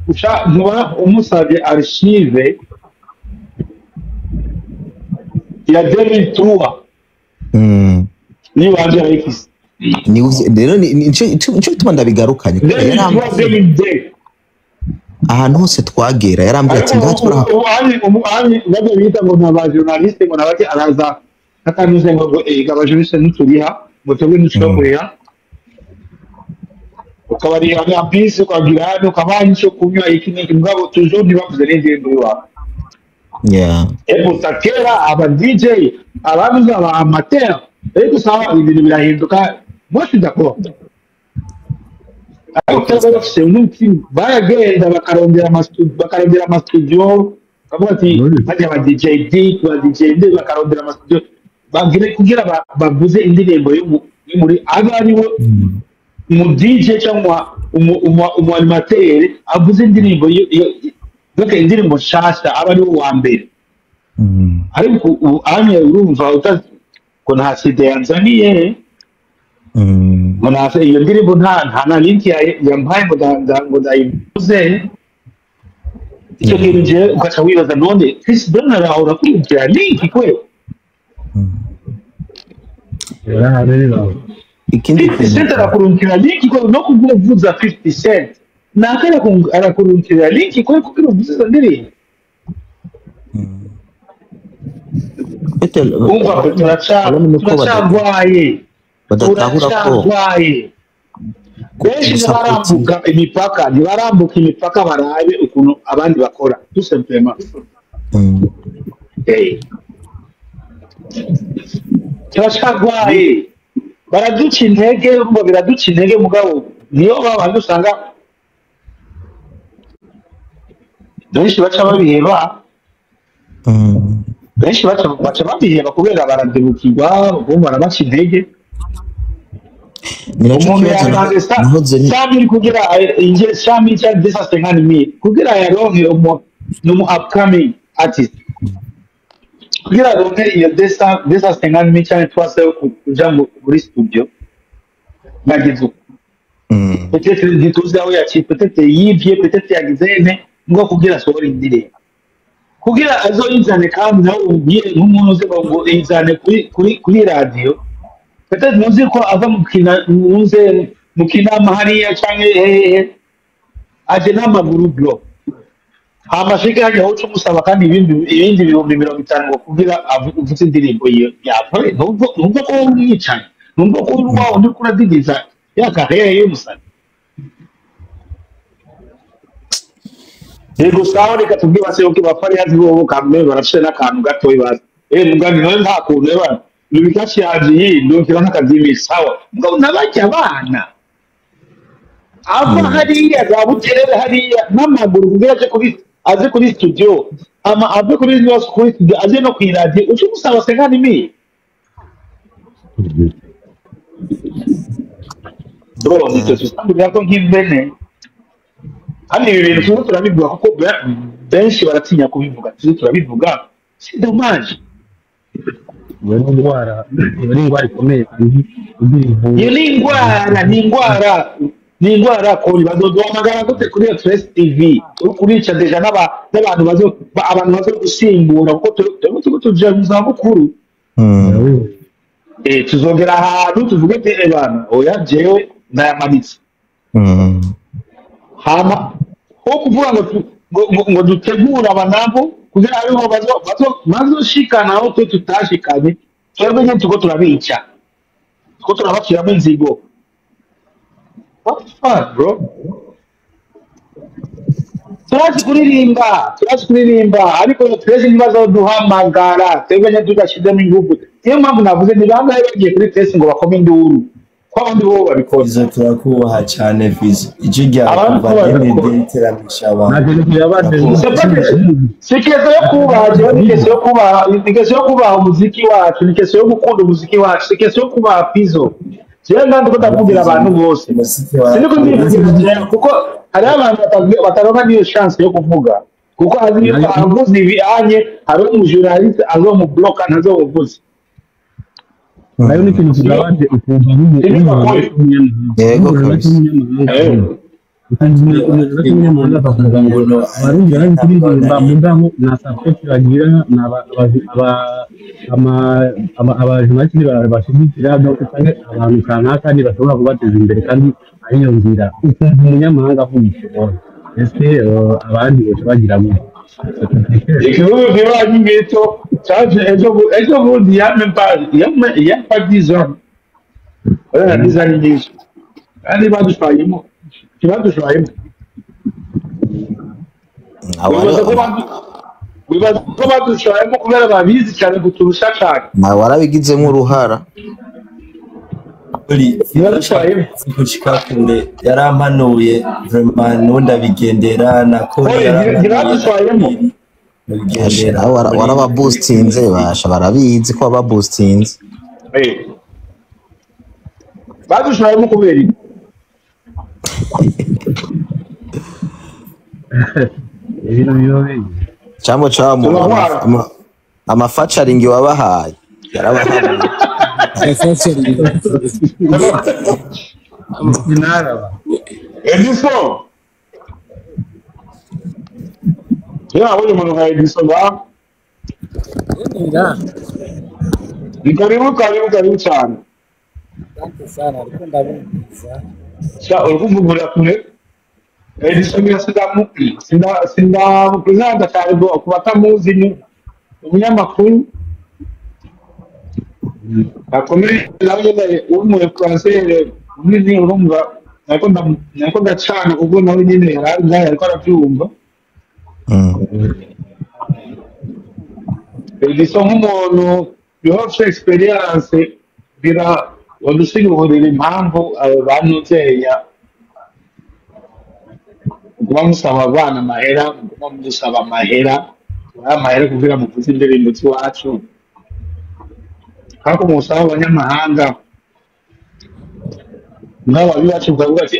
usha ntuba umusabye archive ya 2003 ni wanje arikisi rero nicyo bituma ndabigarukanye ahantu hose twagera yarambwiye ati ngatwara nabyo bita ngo naba journaliste ngo nabati araza akanuze ngo abajournaliste ntituriha ngo twebwe ntiturakorera ukabari ambisi ukagira hano ukabanye cyo kunywa iki n'iki mugabo toujours ntibavuze n'indirimbo iwawe takera aba DJ ababuze aba amateur ariko sawa ibintu birahinduka moi je suis d'accord ariko c'est n'uti baragenda bakarondera amastudio bavuga ati bajya ba DJ D ba DJ D bakarondera amastudio bagire kugira bavuze indirimbo yo muri aba ariwe mu DJ cyangwa umu animateur avuze indirimbo donc indirimbo shasha aba ariwe wa mbere ariko anye urumva ko nta CD yanzaniye Mwana iyo ndirimbo nta na link yampaye ngo ndayivuze icyo kintu je ugaca wibaza none Chris Donald ahora kurikira link kwe ikindi cent arakurikira link kwe no kuvuza 50 cent nakara arakurikira link kwe kugira uvuze ndirimbo umva turacagwaye benshi ntibarambuka imipaka barabe ukuntu abandi bakora tout simplement turacagwaye baraduca intege ngo biraduca intege mugabo niyo babandi usanga benshi baca babiheba benshi baca babiheba kubera baradebukirwa bumva barabaca intege umuntu yatanze sami kugira inje sami cha desa sengani mi kugira yaronke umu upcoming artist kugira yaronke iyo desa sengani mi cyane twase kuja muri studio nagize peut-être ntituzi aho yaciye peut-être yivye peut-être yagizene ngo kugira sohora indirimbo kugira azoyizane kandi nawe ubwire nk'umuntu uzi ngo izane kuri radio peut-être muzi ko ava mu kinama hariya cyangwa hehe aje n'amaguru bro amashike hajya aho umusaba kandi ibindi bihumbi 50 ngo kugira avuze indirimbo yapore numva ko umwicaye numva ko urwaho ndi kuradigiza ya carrière y'umusani yego sawa reka tubwire base uko bafari hazi bo kamwe barafite n'akantu gato ibaza mugani nawe nta kuntu eba ibikashi yaje yindukira n'akazimi sawa ngo nabajya abana ava hariya za bukerere hariya n'amaguru kugira aje kuri studio ave kuri news kuri studio aje no kuri radio uco musaba 50,000 bro nicyo tusambuye ko nk'imbene hano ibi bintu tuba turabivuga kuko benshi baratinya kubivuga turabivuga c'est dommage iyo ni indwara ikomeye kandi iyo ni indwara ko bazoduhamagara gute kuri iyo Trace TV kurica deja n'abantu bazo gusimbura kuko turimo tuja mu zabukuru tuzongera ahantu tuvuge ati abantu oya jewe ndayamanitse hama ho kuvuga ngo dutegura abanabo kugira ariho bazoshikana aho tutashikanye twebwe nyine tuko turabica tuko turabaciramo inzigo. What the fuck, bro? Turazi kuririmba ariko twese nibazo duhamagara twebwe nyine tudashizemo ingufu niyo mpamvu navuze ni bangahe bagiye kuri test ngo bakome induru ko abandi bo babikora izo turakubaha cyane vizi ije rya kuva iteramisha abantu sikezo yo kubaha umuziki wacu nikezo yo gukunda umuziki wacu sikezo yo kubaha pizo jewe ndandi ko ndavugira abantu bose siniko ndivugira kuko hari abantu bataronka niyo chance yo kuvuga kuko azi avuze ibanye hari umujurnaliste azomubloka ntazovuze nayo ni ikintu kigabanje ukumva yego kabisa abarundi bari kuririmba mu ndaho na support bagira abajurnaliste bashyigikira no kutanga abantu kanaka kandi bashobora kubateza imbere kandi ariyo nzira ukumva umunyamahanga avuga ese abandi bose bagiramo ikibazo kibaye ngito cyaje ejo bundi yampa 10 ans wala nizani nyinshi kandi badushayemo wibaza ko badushayemo kubera babizi cyane guturusha cyane warabigizemo uruhara kushika kure yarampanuye vraiment nundabigendera nako waraba boostinze basha barabizi ko aba boostinze badushayemo kubera ibintu biyobe cyamo amafacaringi wabahaye yarabahaye Edison ya wewe mwana Edison ba ni karibu cyane asante sana ariko ndabumviza urumva kure Edison sinda mukuzanda cyane bwo kubatamuzi ni umunyamakuru akomeye nawe umuye francais nini urumva nako ndacana ubwo nawe nyine yari ariko arabyumva Edison nk'umuntu bihofite experience bira wadusigurira impamvu abo bantuzeya bamusaba abana amahera bamusaba amahera kugira muvuze indirimbo z'iwacu kako musaba abanyamahanga n'ababi bacu bavuga ati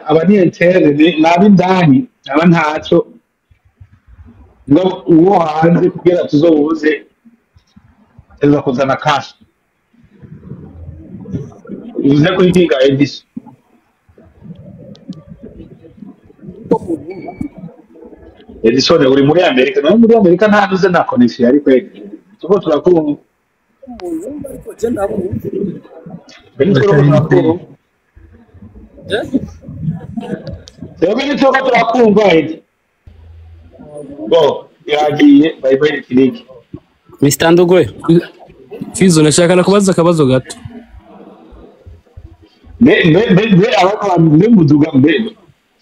aba ni entere n'abindani aba ntacyo uwo hanze kugira tuzobuze eza kuzana kashi uze kuyiga Edison Edison uri muri Amerika, no muri Amerika nta nuze na connection ariko tuko turakuru ariko je ndabona Sebeni tuko turakumva eti. Bo, yagiye bye bye kiriki. Mr. Ndugwe. Fizo nashaka nakubaza akabazo gato. Abakora muduga mbere.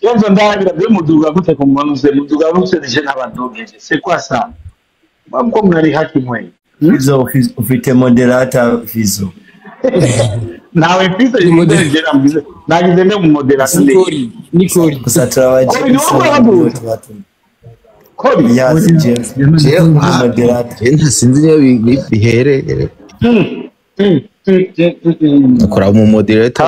Yanzo ndabira muduga gute ko mwanuze muduga bose nije n'abandogeje. C'est quoi ça? Bamko mwari haki mwe. Fizo ufite moderator Fizo. Nawe Fizo imoderator mbize. Nagize ne mu moderator. Nikori. Kusatra waje. Kodi yazi je moderator ntasinzi niyo biherere akora mu moderator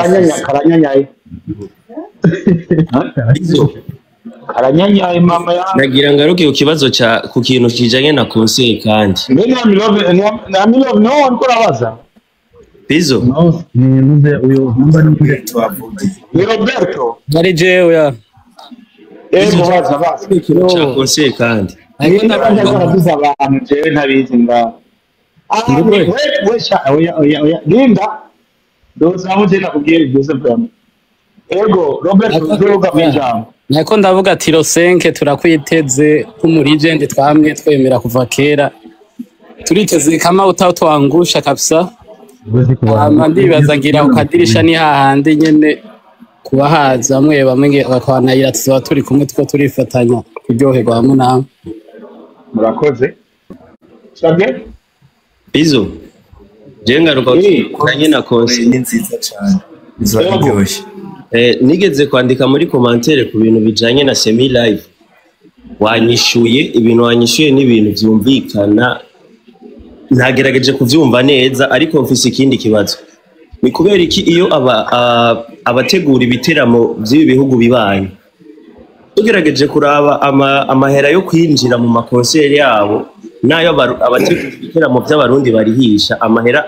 karanyanyaye mama ya nagira ngaruke ku kibazo ku kintu kijanye na conseil kandi na milove no nkurabaza Fizo nimuze uyo namba ni Roberto Ari jewe ya. mubaza basi cha conseil kandi ariko ndabaza abantu jewe ntabizi nga oya linda doza muje nakubwira byose bwamo ego Roberto zoga mwijambo Nako ndavuga ati Rosenke turakwiteze nk'umuregent twamwe twemera kuva kera turiteze kama utawangusha kabisa ndibaza ngira ukadirisha ni hahandi nyene kubahaza bamwe bakwanayira tuba turi kumwe two turifatanya kuryoherwa hamwe nawe murakoze sabye Fizo je ngaruka kanye na conseil ni nziza cyane izaryoshye nigeze kwandika muri commentaire ku bintu bijanye na semi live wanyishuye ibintu wanyishuye n'ibintu byumvikana ntagerageje kuvyumva neza ariko mfise ikindi kibazo ni kubera iki iyo abategura ibiteramo by'ibi bihugu bibanye tugerageje kuraba amahera yo kwinjira mu makonseri yabo nayo abategura ibiteramo by'abarundi barihisha amahera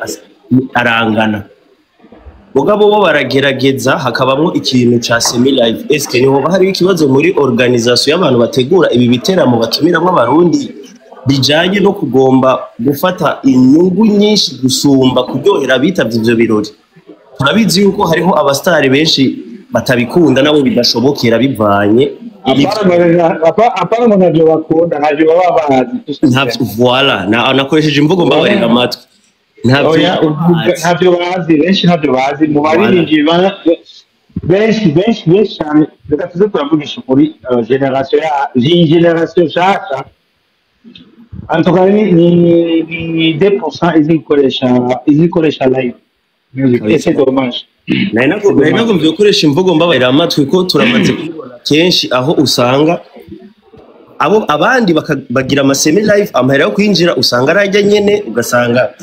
arangana mugabo bo baragerageza hakabamwo ikintu ca semi live eske niho hari ikibazo muri organisation y'abantu bategura ibi biteramo batumiramwo abarundi bijanye no kugomba gufata inyungu nyinshi gusumba kuryohera bitavye ivyo birori turabizi yuko hariho abastari benshi batabikunda nabo bidashobokera bivanye apana ngo navyo bakunda navyo baba bazi ntavyo voilà nakoresheje imvugo mbabarira amatwi ntabyo bazi benshi ntabyo bazi mu baririmbyi benshi cyane reka tuze turavugisha ukuri generation nshasha antuka ni 2% izikoresha live music ese dommage nari mvye gukoresha imvugo mbabarira amatwi ko turamaze kubibona kenshi aho usanga abandi bagira amasemi live amahera yo kwinjira usanga arajya nyene ugasanga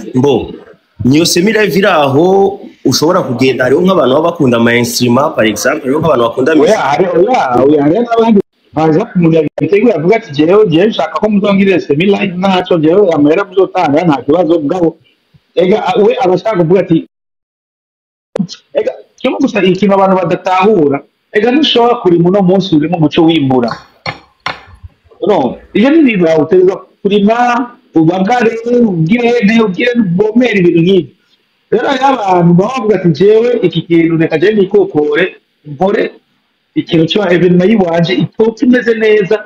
niyo semi live iraho ushobora kugenda hariho nk'abantu baba bakunda mainstream par exemple hariho nk'abantu bakunda n'abandi baza kumuryategura avuga ati jewe nshaka ko muzongirira semi live naco jewe amahera muzotanga nta kibazo bwabo ega we abashaka kuvuga ati ega cyo gusa ikintu abantu badatahura ega ntushobora kuri muno munsi uri mu muco w'imbura no iyo ni ibintu uteza kurima ubagare ugire bomera ibintu nk'ibi rero abantu bavuga ati jewe iki kintu reka je nikokore nkore ikintu cyo evenement yiwanje ipoti imeze neza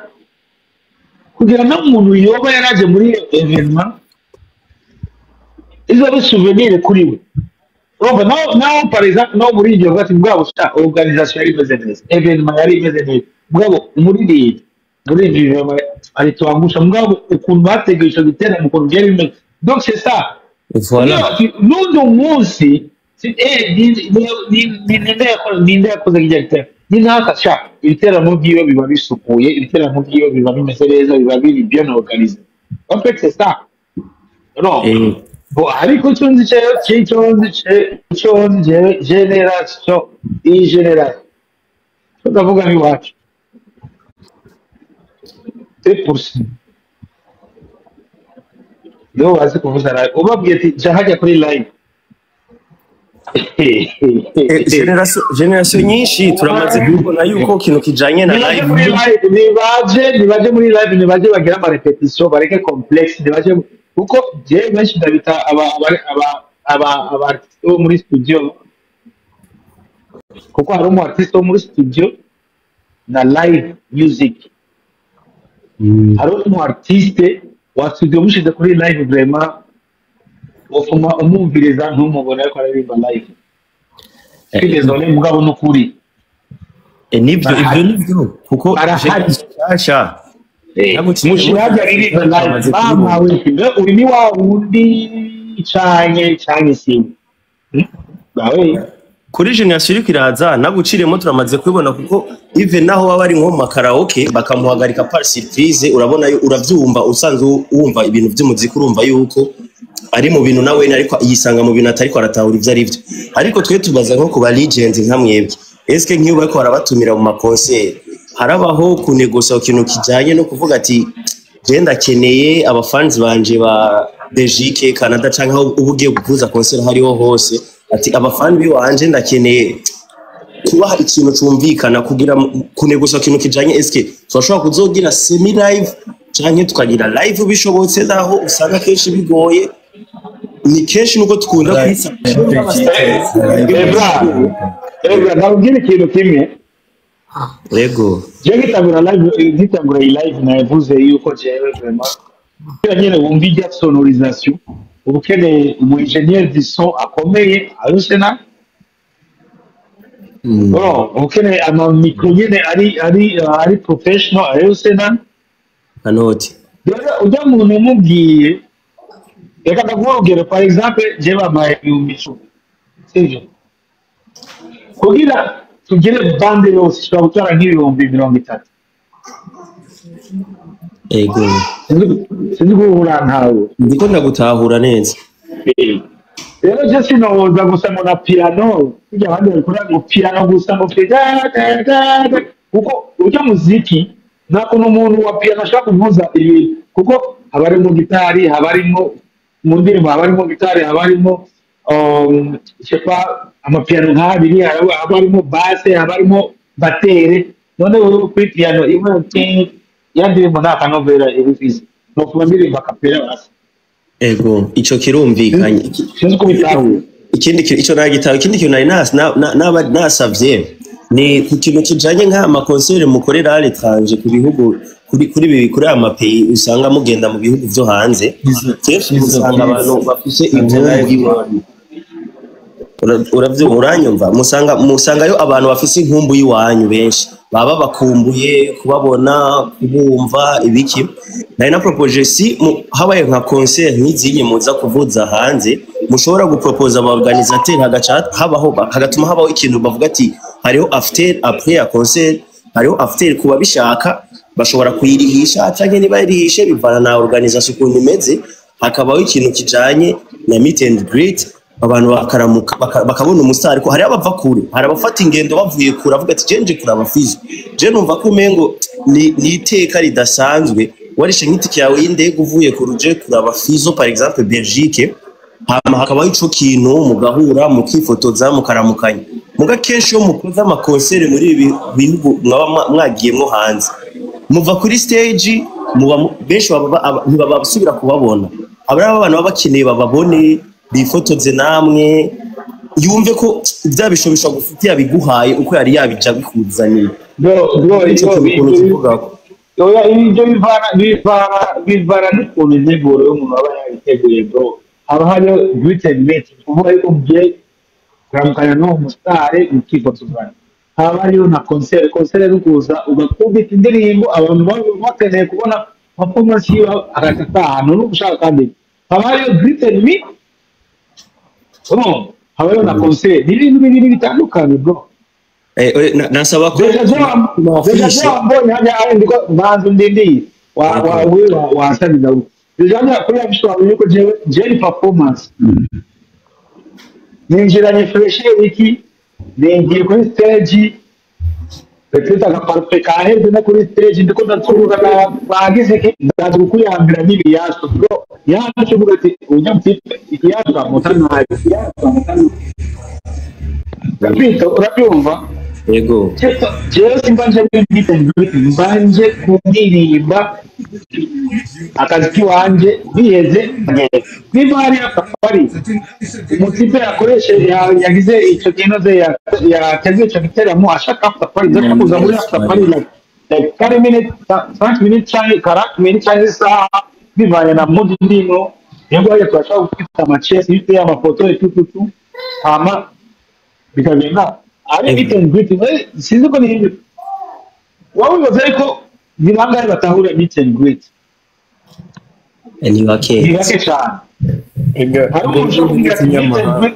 kugira ngo umuntu yoba yaraje muri evenement izo ari souvenir kuri we urumva no par exemple no muri ibyo bati bwabo sha organisation yari imeze neza evenement yari imeze neza bwabo muri ibyo ari tuangusha mugabo ukuntu bategereje giteramo ukuntu byari bimeze donc c'est ça voilà n'uno munsi ninde yakoze kijya ni ntaka sha ibiteramo by'iyo biba bisukuye ibiteramo by'iyo biba bimeze neza biba biri bien organisé en fait c'est ça non bon ariko cyonzi generation iyi generation ndavuga ni wacu nibo bazi kuvuza live ubabwiye ati jya hajya kuri live generation nyinshi turamaze kubona yuko kintu kijanye na live nibaje muri live nibaje bagira ama repetition bareke complex nibaje kuko je benshi ndabita aba artiste bo muri studio kuko hari umu artiste wo muri studio na live music hari umu artiste wa studio mushize kuri live vraiment ofuma umumviriza ntumubona ko aririmba live désolé mugabo nukuri nibyo kuko arahasha mushiraje aririmba live mama wewe uri ni wa undi cyane siwe bawe kuri generation iri kwiraza naguciremo turamaze kubibona kuko even naho baba ari nko mu karaoke bakamuhagarika par surprise urabona uravyumva usanzwe wumva ibintu by'umuziki urumva yuko ari mu bintu nawe ariko yisanga mu bintu atari ko aratahura ivyo ari byo ariko twe tubaza nko kuba legends nka mwebwe eske nk'iyo bariko barabatumira mu makonser harabaho kunegosa ikintu kijanye no kuvuga ati je ndakeneye abafans banje ba Belgique Canada canke aho ubugiye kuvuza concert hariho hose ati abafans biwanje ndakeneye kuba ikintu cyumvikana kugira kunegosa ikintu kijanye eske twashobora kuzogira semi live canke tukagira live bishobotse naho usanga kenshi bigoye ni kenshi nuko tukunda kwisa Ebra nabwira ikintu kimwe Lego je ngitangura live navuze yuko jewe vraiment nyene wumva ijya sonorisation ubukene umu ingénieur du son akomeye ayusena ubukene ama micro nyene ari professional ayusena anoti ujya muntu umubwiye reka ndavuga par exemple je bamaye yumisho sivyo kugira tugire bande yose ishobora gutwara nk'ibihumbi 30 ego sinzi guhura ntawe ndiko ndagutahura neza rero je sinoza gusa ngo na piano kujya abandi bakora ngo piano gusa ngo kuko ujya muziki nako n'umuntu wa piano ashaka kuvuza ibi kuko habarimo gitari habarimo mu ndirimbo habarimo gitari habarimo amapiano nk'abiri habarimo basse habarimo batere none kuri piano imwe yandirimbo nta kanovera ibifize no kuba ndirimbo akapera basi ego ico kirumvikanye ikindi ico nagitaho ikindi kintu nari nasavye ni ku kintu kijanye nk'ama concert mukorera à l'étranger ku bihugu kuri amapeyi usanga mugenda mu bihugu byo hanze kenshi usanga abantu bafise inkumbu uravyo uranyumva musangayo abantu bafise inkumbu yiwanyu benshi baba bakumbuye kubabona kubumva ibiki nari na propose si habaye nka concert n'izinye muza kuvuza hanze mushobora gupropose aba organisateur hagatuma habaho ikintu bavuga ati hariho after après ya concert hariho after kuba bishaka bashobora kuyirihisha cyangwa niba yirihishe bivana na organisation ukuntu imeze hakabaho ikintu kijanye na meet and greet abantu bakaramuka bakabona umustar ariko hari abava kure hari abafata ingendo bavuye kure avuga ati jenje kure abafizo je numva ko mengo ni iteka ridasanzwe warishe nk'itike yawe y'indege uvuye ku ruje kure abafizo par exemple Belgique hama hakabaho ico kintu mugahura mukifotoza mukaramukanya muga kenshi yo mukoza amakonsere muri ibi bihugu mwaba mwagiyemo hanze muva kuri stage muba benshi ntibabasubira kubabona abari abantu baba bakeneye bababone bifotoze namwe yumve ko byabishobisha gufitiya biguhaye uko yari yabija bikuzaniye oya ibyo bivana n'ukuntu integuro y'umuntu aba yabiteguye bro haba hariyo written message kuvuga yuko mugiye kuramukanya n'uwo musitari mukifotozanya haba hariyo na concert n'ukuza ugakubita indirimbo abantu bakeneye kubona performance yiwe agataha ahantu n'ugushaka kandi haba hariyo written message haba hariyo na concert n'ibintu bibiri bitandukanye bro nasaba ko mbonye hajya ndiko mbanza ndindi wasabira bijanye kuri abishwa yuko je performance ninjiranye fresh wiki ningiye kuri stage petita agaparufe kaheze na kuri stage ndiko ndaturuka bagize ki ndazukuyambira n'ibiyasho bro yaje kuvuga ati ujya mutipe yaka mutanaye urabyumva yego jewe simbanje mbanje kuririmba akazi kiwanje biheze niba hari akafari umutipe yakoreshe yagize icyo kintu ze yateguye icyo giteramo ashaka akafari zo kuza muri akafari like 40 minutes 30 minutes cyangwa 40 minutes cyangwa isaha bivanye na mudi ndimo yego ayo twashaka gufita amachesi yite amafoto etututu hama bikagenda ari meet sinzi ko ni wowe ubaze ko nibangare batahura meet and greet ni bake cyane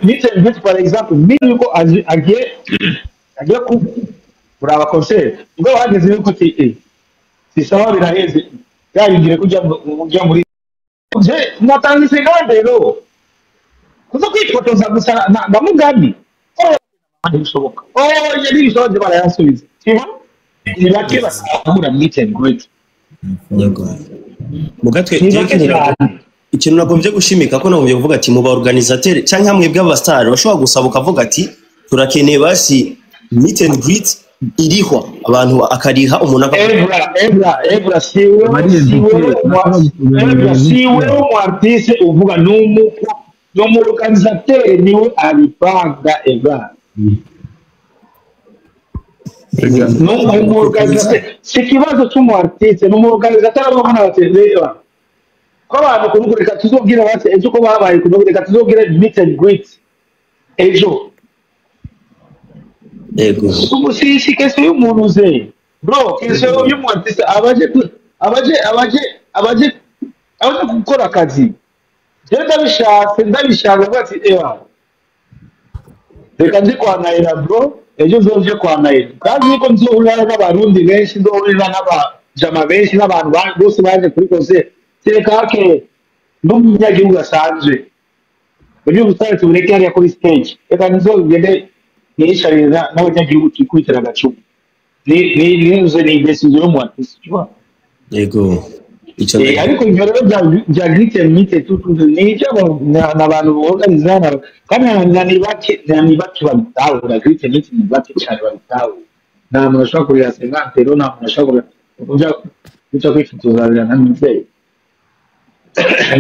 meet and greet for example mimi yuko agiye ku kuraba concert ngo hageze yuko sisawa biraheze yarindire kujya muri natangise ngande rero kuzo kwifotoza gusa ndamugani bishoboka yari bishoboye barayasubiza ni bake basahura meet and greet yego mugatwe ikintu nagombye gushimika ko nagombye kuvuga ati mu ba organisateur cyangwa hamwe bw'abastar bashobora gusaba ukavuga ati turakeneye basi meet and greet iriho abantu akariha umuntu Ebra siwe mu artiste uvuga n'umu organisateur niwe abipanga Ebra n'umu organisateur si kibazo cy'umu artiste n'umu organisateur abana batezera ko abantu kuvuga tuzobwira base ejo ko babaye kuvuga tuzobwira meet and greet ejo ego umusisi kese y'umuntu ze bro kese y'umuntu artiste abaje gukora akazi je ndabishaka bati ewa reka nje kwa Naira bro ejo zoje kwa Naira kandi niko nzohurira n'abarundi benshi nzohurira n'abajama benshi n'abantu bose baje kuri kose tekake n'umunyagihugu asanzwe uburyo butare tubureke hariya kuri stage reka nzogende nisharira n'abanyagihugu twikwitira agacumu ni investition yo mu artiste yego icyo ariko ibyo rero bya greet and meet ni icyo n'abantu boganizana kandi ni bake babitahura greet and meet ni bake cyane babitahura nta muntu ashobora kurira 50 rero nta muntu ashobora kujya kwifotozanya na mizeye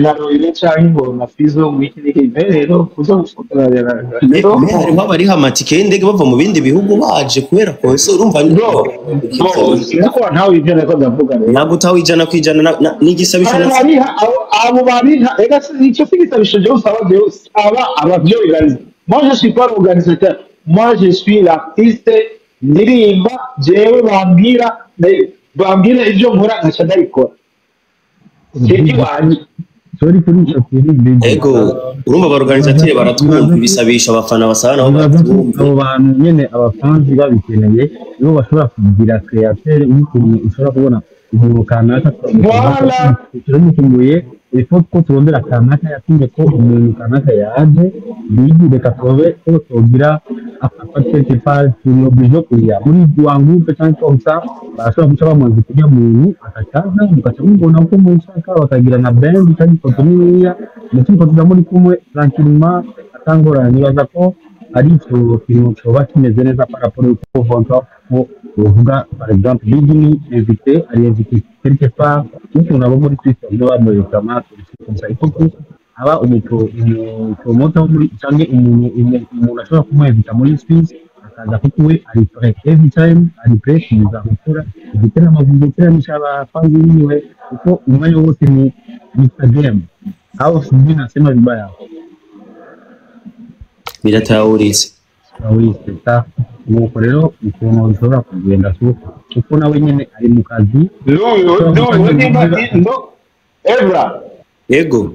naro ile cyangwa na fizo wiki rero kuza gufotorana rero bari hamatike y'indege bava mu bindi bihugu baje kubera ko ese urumva niko ntawe ibyo nako ndavuga ntabwo utawijana kwijana n'igisabisho abo bari ega icyo sigisabisho je usaba abavyo organize moi je suis pas organisateur moi je suis l'artiste ndirimba jewe bambira ibyo nkora nkaca ndabikora ego urumva ba organisateur baratwumva ibisabisha abafana basaba nabo baratwumva abo bantu nyene abafanzi babikeneye nibo bashobora kugira createur y'ukuntu ushobora kubona umuntu kanaka turamukumbuye ifo ko turondera kanaka yatumye ko umuntu kanaka yaje bigi reka tobe ko togira apatete par no bijo kuya muri wangu cyangwa komsa bashobora guca bamaze kujya muntu akacaza mukacamubona ko mu nshaka bakagira na band cyangwa foto niya ndetse ko muri kumwe tranquillement atangora nibaza ko ari cyo kintu cyoba kimeze neza par rapport au ventre ko uvuga par exemple bigi invité ari invité quelque part umuntu abo muri Twitter ndo bamoye kamato komsa ifoko aba umupromoter muri cyangwa umuntu ashobora kumwevita muri space akaza kuko we ari prêt every time ari prêt kuza gukora igitera amavugo n'ishaba fanzi niwe kuko umwanya wose ni Instagram au sijui nasema vibaya biratawurize ta nuko rero ukuntu ushobora kugenda kuko nawe nyene ari mu kazi Ebra yego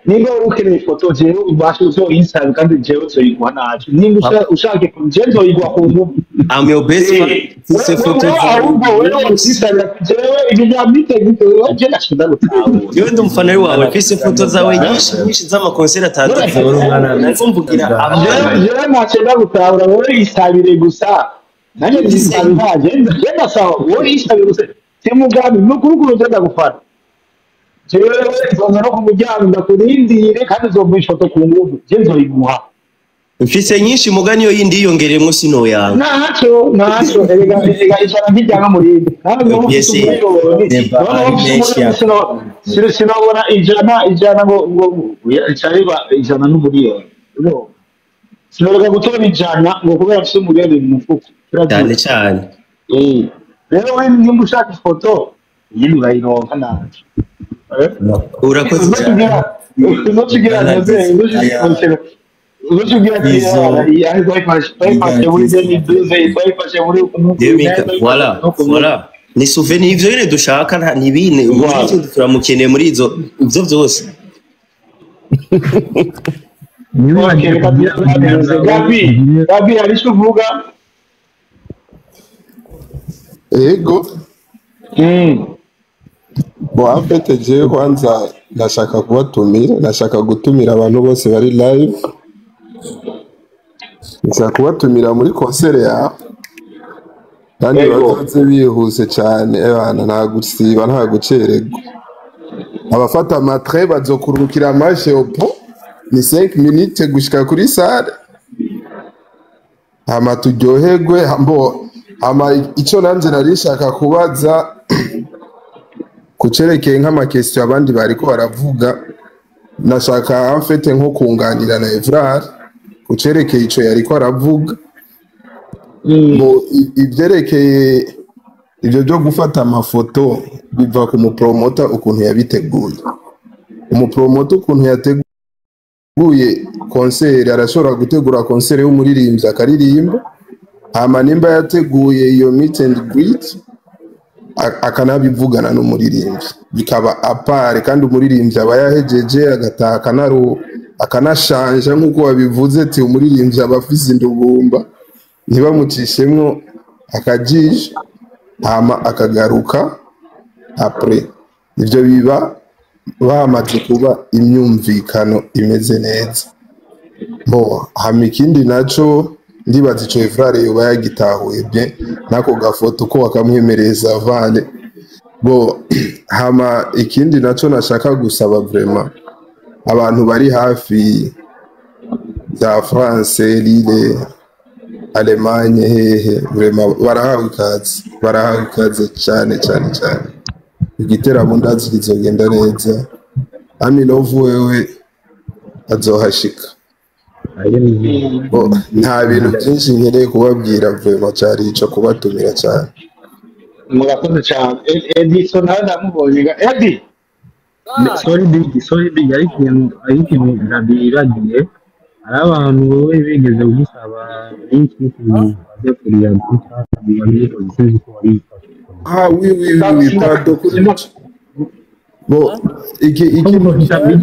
niba ukeneye ifoto jewe ubashe uzo Instagram kandi jewe uzoyigwa nacu niba ushaka jewe uzoyigwa ku nguvu I'm your best friend se foto jewe ibyo byitege jewe nashida gutawo yewe ndumfana wawe fise foto zawe nyinshi z'ama concert atatu mvugira jewe nashida gutawo wowe isabire gusa nanjye ndisabira je ndasaba wowe isabire gusa timugabi no kuruguru ndagufata jewe nzonga no kumujyana ndakurindire kandi uzomba ifoto ku nguvu je nzoyimuha mfise nyinshi mugani yo yindi yongeremwo sino yawe naco erega ijana nkijyana murindi kandi sinabona ijana ngo cyariba ijana n'umuriyoni sinareka gutora ijana ngo kubera afise umuriyoni mu mufuko cyane cyane rero we nimba ushaka ifoto yindi urayironka naco urakoze cyane uzotugira neze voilà ni souvenir ivyo nyene dushaka ntibine turamukeneye muri ivyo byose Gabi alisho vuga ego Boafete je kwanza nashaka nashaka gutumira abantu bose bari live nshaka kubatumira muri concert yawe kandi bazaze bihuse cyane abana nta gusiba nta gucererwa abafata amatre bazokurukira marche au pont ni 5 minutes gushika kuri salle ama turyoherwe icyo nanjye narishaka kubaza kucerekeye nk'amakesityo abandi bariko baravuga nashaka amfete nko kunganira na Evrar kucerekeye ico yariko aravuga ivyerekeye ivyo byo gufata amafoto biva ku mupromota ukuntu yabiteguye umupromota ukuntu yateguye concert arashobora gutegura concert y'umuririmbyi akaririmba hama nimba yateguye iyo meet and greet akanabivugana n'umuririmbyi bikaba apare kandi umuririmbyi aba yahejeje agataha akanashanja nk'uko wabivuze ati umuririmbyi aba afise indugumba ntibamucishemwo akajisho hama akagaruka apre ivyo biba bamaze kuba imyumvikano imeze neza hama ikindi naco ndibaza ico Efrare yoba yagitahuye bye nako gafoto ko wakamwemereza vale hama ikindi naco nashaka gusaba vraiment abantu bari hafi za France Lille Allemagne hehe vraiment barahawe ikaze cyane igiteramo ndazi kizogenda neza Amilovu wewe azohashika nta bintu byinshi nkeneye kubabwira vraiment cyari ico kubatumira cyane murakoze cyane Edison nawe ndamubonye Edi sorry big ariko ndabiragiye hari abantu wowe bigeze gusaba link baze kuriya gusa bari position ko ari oui pardon iki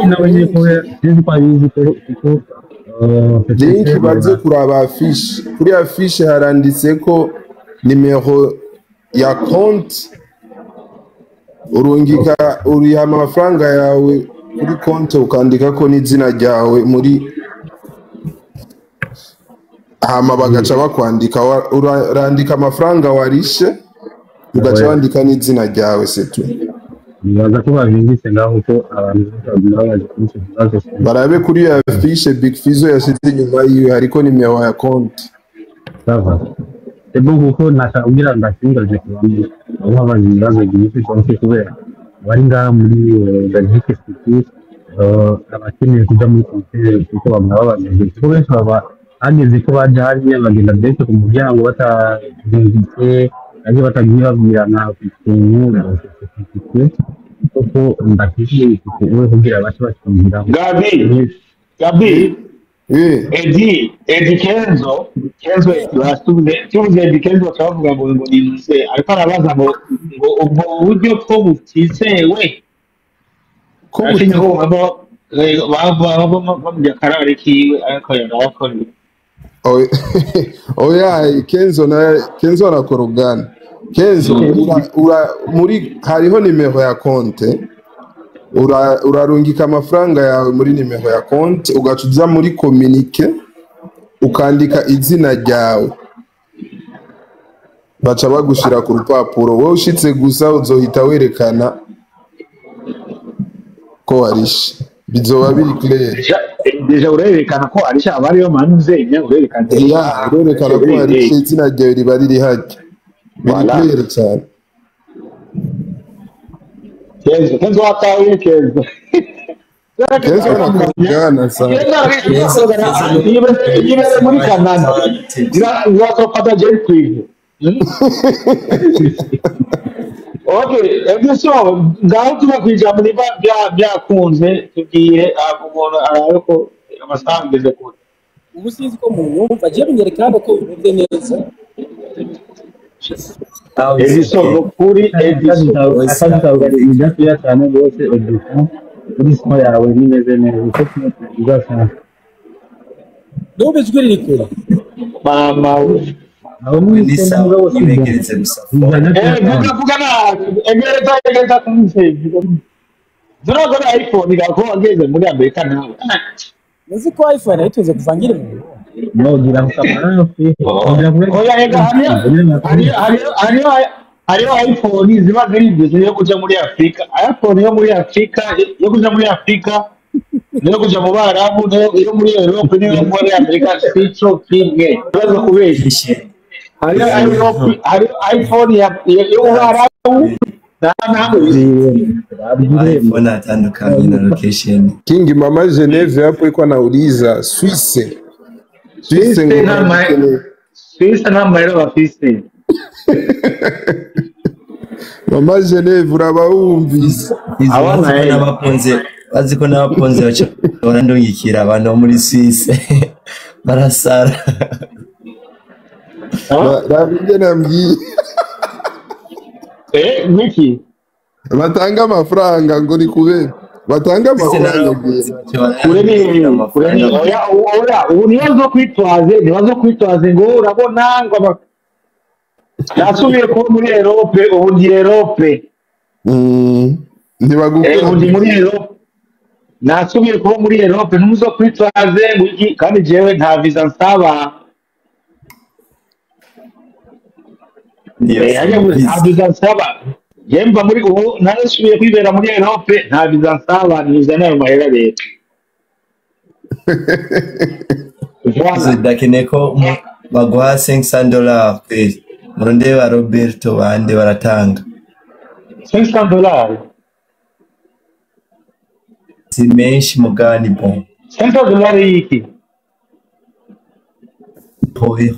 nawe ne ko sinzi ko abizi ko link baze kuraba affiche kuri affiche haranditse ko nimero ya compte urungika uriha amafaranga yawe kuri compte ukandika ko n'izina ryawe muri hama bagaca bakwandika urandika amafaranga warishe ugaca wandika n'izina ryawe setu nibaza ko babinditse ngaho ko abantu barabe kuri ya fiche Big Fizzo yashyize inyuma yiwe hariko nimero ya compte ebo kuko nashakubwira ndasingaje kubamwe aho abantu bibaza gifite cyose kubera bari ngaha muri Belgique City abakeneye kujya muri concert kuko bamwababaje kuko benshi baba ageze ko baje hariya bagenda ndetse ku muryango batazinditse aje batagiye babwirana ikintu kuko ndakishije kuko kugira bace bacyumvira Gabi Edi Kenzo tuvuze Edi Kenzo twavuga ngo ninuse ariko arabaza ngo ubwo buryo ko butizewe ko butizewe baba karare kiwe ariko yarakora oya Kenzo arakora ugana Kenzo muri hariho nimero ya konte urarungika amafaranga yawe muri nimero ya konte ugacuza muri communique ukandika izina ryawe baca bagushira ku rupapuro wowe ushitse gusa uzohita werekana ko arisha bizoba biri clear deja urerekana ko arisha abariyo manuzenya urerekana ko arisha izina ryawe riba riri hajya biri clear cyane Kenzo atawe Kenzo nakugana sana yibere muri Canada uzatopata je kwiga okay ebiso ngaho tuba kwijambo niba byakunze tubwire umuntu arabe ko amasangeze ko ubu sinzi ko umuntu yumva je binyerekana ko bimeze neza ebiso kuri ebiso akazi cyane rwose ebiso kuri sima yawe nimeze neza uko uzasanga Dobe jwi riri kure mama aho mwise mugabo ibegeretse gusa vuga na egereza kumusevye zurago na iPhone gako ageze muri Amerika nawe Nzi ko iPhone ayituze kuvangire mu no gira kukamara oya ega hariyo iPhone ziba ziri yo kuja muri Afrika iPhone yo muri Afrika yo kuja muri Afrika niyo kuja mu Barabu yo muri Europe niyo muri Amerika sico kimwe bazo kubesha hariyo iPhone yo Barabu iPhone atandukanye na location King Mama Geneve hapo iko anauliza Swisse na maero bafise Mama Geneve urabawumvise abana n'abakunze baziko n'abakunze bacha barandungikira abantu bo muri Swisse barasara rabije nambyi Miki batanga amafaranga ngo ni kubera batanga amafaranga kure oya ubu nibazo kwitwaze ngo urabona ngo nasubiye kuba muri Europe ubu ndi Europe ubu muri Europe nasubiye kuba muri Europe numuzo kwitwaze ngo iki kandi jewe nta visa nsaba nta visa nsaba Yemba muri ubu narasubiye kwibera muri Europe nta visa nsaba niza nayo mahera rero Zidakene ko baguha $500 kwezi Muronde wa Roberto bande baratanga $500 si menshi mugani bon $500 yiki hoi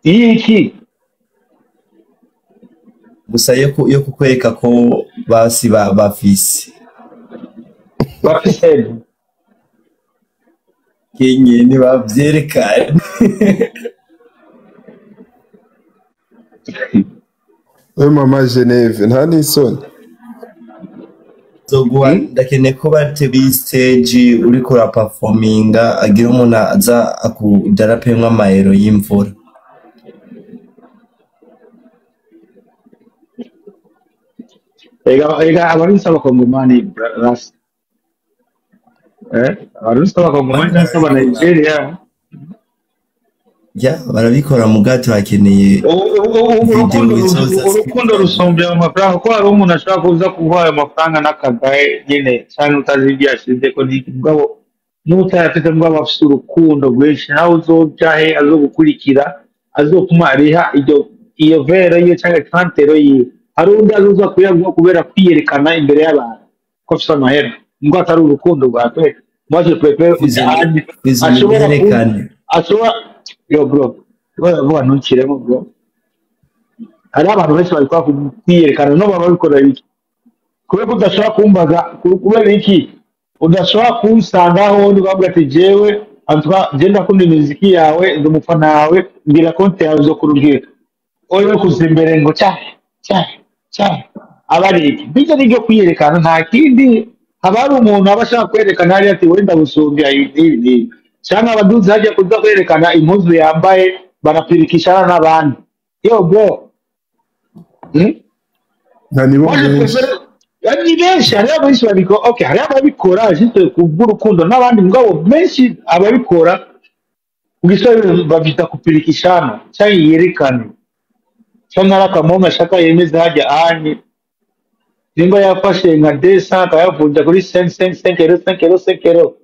yiki gusa yo kukwereka ko basi bafise kenye ni bavyerekana Mama Geneve nta nisoni zoguha ndakene ko batebi stage uri kora performinga agira umuntu aza akudarapemwa amayero y'imvura ega abarundi abakongomani ras abarundi abakongomani n'aba Nigeria barabikora mu gato hakeneye urukundo rusombye amafaranga ko hari umuntu ashaka kuza kuguha ayo mafaranga n'akagaye nyine cyangwa utazi ibyo yashize ko ni mugabo n'utayafite mugabo afite urukundo rwinshi nawe uzoja he azogukurikira azokuma ariha iyo vero yiwe cyangwa kantero yiwe hari undi azoza kuyaguha kubera kwiyerekana imbere y'abantu ko afite amahera ngo atari urukundo rwa twe maze prepare ashobora yo bro vuba ntukiremo bro hari abantu benshi bari kwa kwiyerekana no baba bikora iki kubera udashobora kumbaza kubera iki udashobora kunsangaho ukavuga ati jewe genda kundi muziki yawe ndi umufana wawe mbwira konti yawe zo kurubwira oyo kuzimbere ngo cyane abari iki bijya n'ibyo kwiyerekana nta kindi haba hari umuntu aba ashaka kwerekana hariya ati wenda gusumbya ibi cyangwa abaduzi hajya kuza kwerekana impuzu yambaye barapirikishana n'abandi yo bro ni benshi hariho abenshi babikora okay hariho ababikora jisite kubw'urukundo n'abandi mugabo benshi ababikora kugisore babyita kupirikishana cyangwa yerekane cyangwa ari akamomo ashaka yemeza hajya ahanye nimba yafashe nka 200 akayavunja kuri 5 euro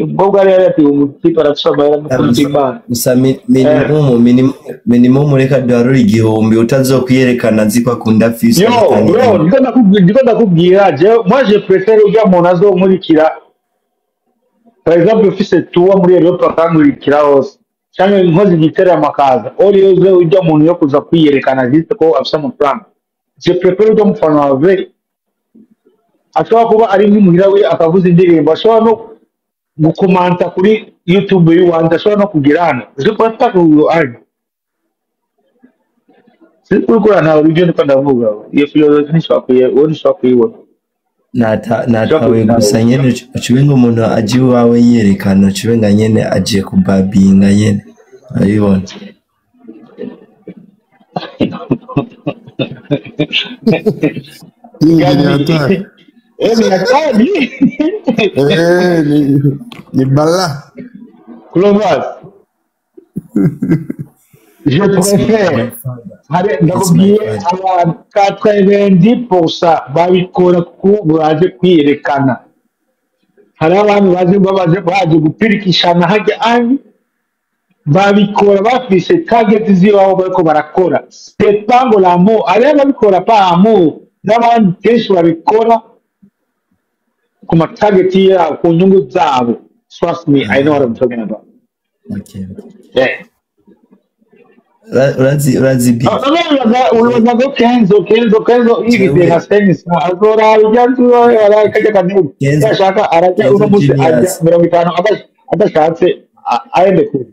mbwo ari ati umutipe arashobora kumutimbana gusa minimum reka daruri igihumbi utazokwiyerekana nziko akunda fisi bro ndiko ndakubwira moi je préfère ujya umuntu azomurikira par exemple ufise tuwa muri Europe akamurikira hose cyangwa inkozi gitera amakaza uriyo ujya umuntu yo kuza kwiyerekana juste ko afite amafaranga je préfère ujya mufana wawe ashobora kuba ari nk'imuhira we akavuza indirimbo ashobora no gukomanta kuri YouTube y'uwanjye ashobora no kugira hano je pata ku ari sipurukura ntawe ibyo niko ndavuga iyo philosophy nishakwiye uwo nishakwiye natawe gusa nyene ucibenga umuntu aje iwawe yerekana ucibenga nyene aje kubabinga nyene ayibona ni bala. Clovis. Je préfère. Ndakubwiye aba 90% babikora ku baje kwiyerekana. Hari abantu baje gupirikishana hajya ani babikora bafise target z'iwabo bariko barakora. C'est pas ngo l'amour, ari babikora pa amour. N'abandi kenshi babikora ku target yabo ku nyungu zabo. Trust me, I know what I'm talking about. Okay. Yeah. Urazi bi. Unago Kenzo hivi tena tennis azora ajantu arakaja kanibu. Yashaka araja unamusi aja 50 adashatse aende kure.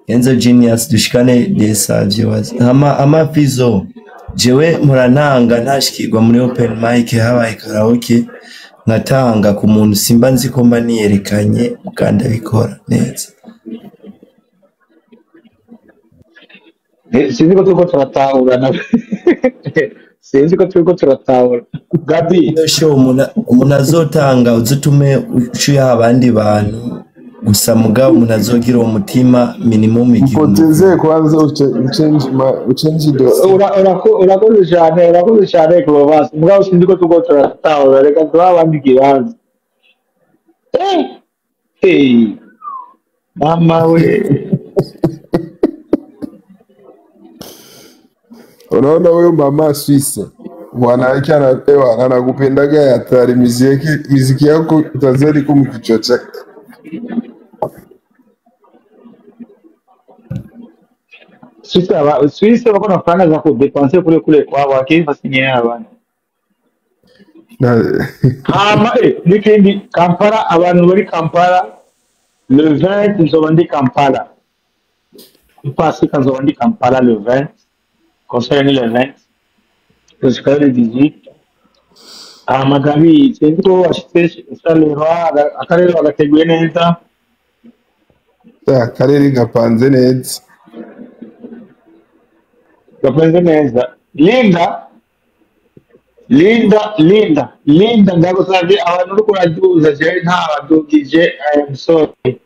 Kenzo Genius dushikane desa viewers. Ama fizo jewe murananga ntashikirwa muri open mic habaye karaoke ngatanga ku muntu simba nzi ko mba niyerekanye kandi abikora neza. Sinzi ko turiko turatahura sinzi ko turiko turatahura Gabi show umuntu azotanga uzutume ucuya abandi bantu gusa mugabo umuntu azogira umutima minimum igihumbi poteze kwanza uchange urakoze cyane Clovis mugabo sinzi ko turiko turatahura reka turabandikira hanze mama we unaona huyo mama Swisse mwanamke anapewa anakupendaga hatari muziki yako utazidi kumkichwa chake Swisse wako na franga za kudepenser kule kwao akifa sinyea abana nikindi Kampala abantu bari Kampala le 20 nzoba ndi Kampala ipasika nzoba ndi Kampala le 20 concernant le 20 jusqu'à le 18 Magabi sinzi ko washitse salera akarere bagateguye neza akarere gapanze neza Linda ndagusabye abantu uri kuraduza je nta badugije I am sorry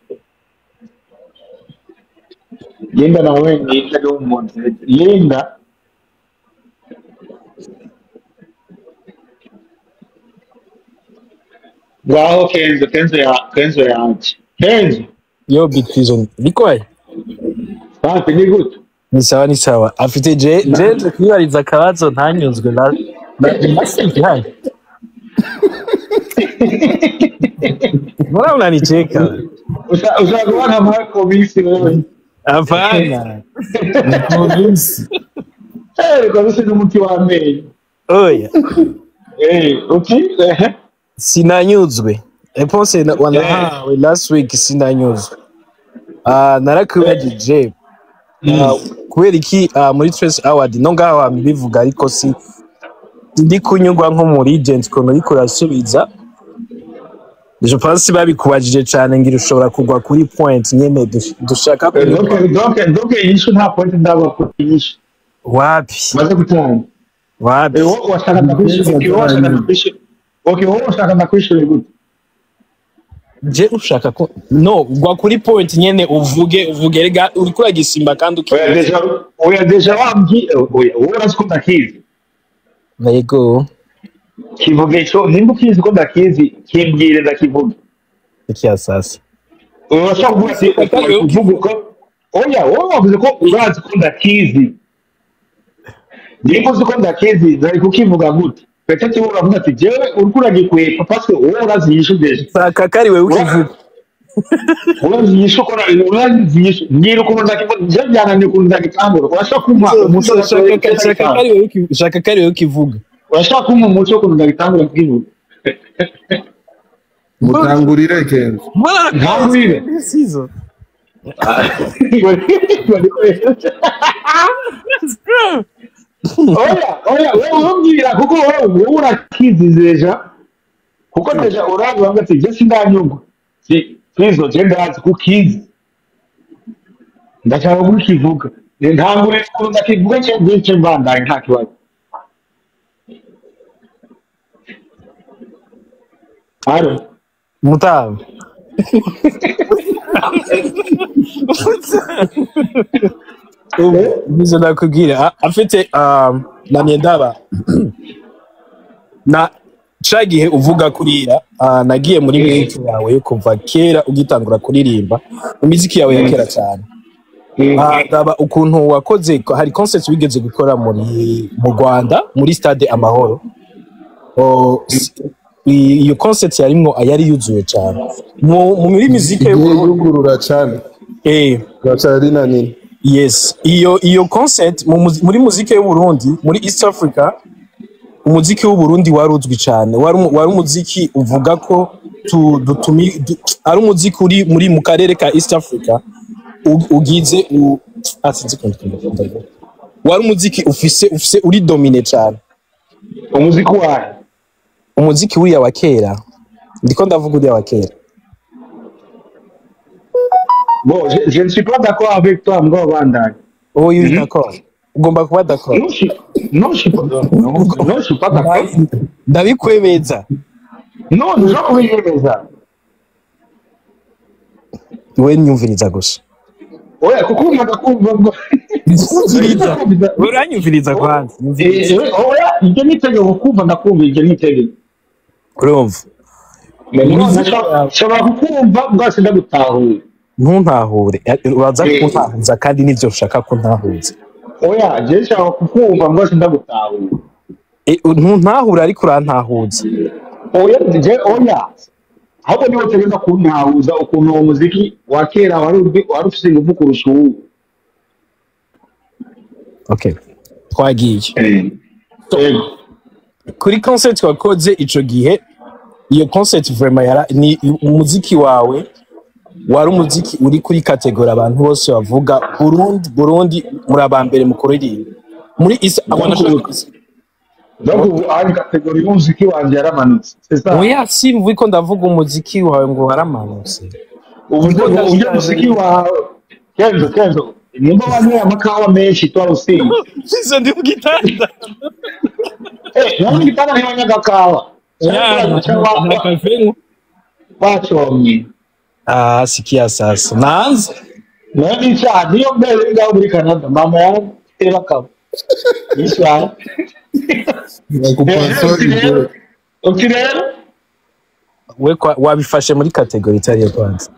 Linda nawe ni umuntu Linda Wow, Kenzo yaje. Kenzo. Yo, Big Prison. Bikoye. Safi, ni good. Ni sawa. Afite je kwibariza akabazo ntanyuzwe na masinki hayi. Mbona unanicheka? Ushakuona Marco Bisi wewe. Hapana. Komisi. Komisi ni mtu wa mei. Oya. Okay. Sinanyuzwe. Eponse wanahawe last week sinanyuzwe. Narakubajije. Kubera iki muri Trace Award no ngaho bivuga ariko si ndi kunyugwa nko muri agent ko nuri kurasubiza. Je pense babikubajije cyane ngira ushobora kugwa kuri point nyene dushaka donc yishu nta point ndaba kuyisha. Wapi? Maze gutanga. Wapi? Washaka nakwisha. Okay, wowe ushaka nakwishyura gute? Je ushaka ko no gwa kuri point nyene uvuge rega uri kuragisimba kandi oya deja wambyi oya wowe urasikunda kizi Yego. Kivuge cyo nimba ukizi ko ndakizi kimbwire ndakivuga. Iki sasa. Urashaka kuvuga ko oya wowe wavuze ko urazi ko ndakizi. Nimba uzi ko ndakizi nari kukivuga gute? Petete wowe uravuga ati jewe uriko uragikwepa parce que wowe urazi yishudeje. Saka kari wewe ukivuga. Urazi yishukora urazi yishu. Ngira uko ndakivuga je byananiye ko ndagitangura. Urashaka kumva umuco shaka kari wewe ukivuga. Urashaka kumva umuco ko ndagitangura kukivuga. Mutangurire kenzo. Ntangurire. Sizo. Oya, wewe umbwira kuko wowe urakizi deja. Kuko deja urazi wanga ati je sindanyugwa. Kristo je ndazi kukizi. Ndashaka kukivuga. Ntangure ko ndakivuga cyo mbandanye nta kibazo. Aro. Mutamu. Bizo nakubwira afite na myendaba na cagihe uvuga kuriya nagiye muri mwico yawe yo kuva kera ugitangura kuririmba imiziki yawe ya kera cyane ndaba ukuntu wakoze hari concert wigeze gukora mu Rwanda muri stade Amahoro iyo concert yarimwo yari yuzuye cyane muri muziki yugurura cyane gacari nani. Yes, iyo concert muri muziki y'u Burundi muri East Africa umuziki w'u Burundi waruzwi cyane wari umuziki uvuga ko ari umuziki uri muri mu karere ka East Africa ugize wari umuziki ufise uri domine cyane umuziki uriya wa kera ndiko ndavuga uriya wa kera. Bon, je ne suis pas d'accord avec toi, Mgo Bandai. Oh, il est d'accord. Ugomba kuba d'accord. Non, je suis pas d'accord. Ndabikwemeza. Non, ntuzakwemeza. We nyumviriza gusa. Oya, kuko umaga kumva. Nyumviriza. Uranyumviriza kwanza. Oya, ibyo nitegeko kumva ndakumva ibyo nitegeko. Urumva. Nshobora kukumva bwose ndagutahuye. Ntuntahure uraza kuntahuza kandi nivyo ushaka kuntahuza. Oya je nshaka kukumva ngo sindagutahuza. Ntuntahure ariko urantahuza. Oya ahubwo niwe utegeka kuntahuza ukuntu uwo muziki wa kera wari ufise ingufu kurusha ubu. Okay, twagiye kuri concert wakoze ico gihe. Iyo concert vraiment ni umuziki wawe wari umuziki uri kuri kategori abantu bose bavuga Burundi muri abambere mu kuririmba muri East donc ari kategori y'umuziki wanje yaramanutse. Oya si mvuko ndavuga umuziki wawe ngo waramanutse. Uburyo umuziki wawe kenzo nimba wanyweye amakawa menshi twarusinze. Sizo ndi mu gitanda. Nani gitanda ntiwanyaga kawa. Bachomye. Sikia sasa. Naanza. Nani cha niyo mbele ngao muri Canada mama yangu tera kabo. Isha. Nakupasori. Okirero? We wabifashe muri kategori itari kwanza.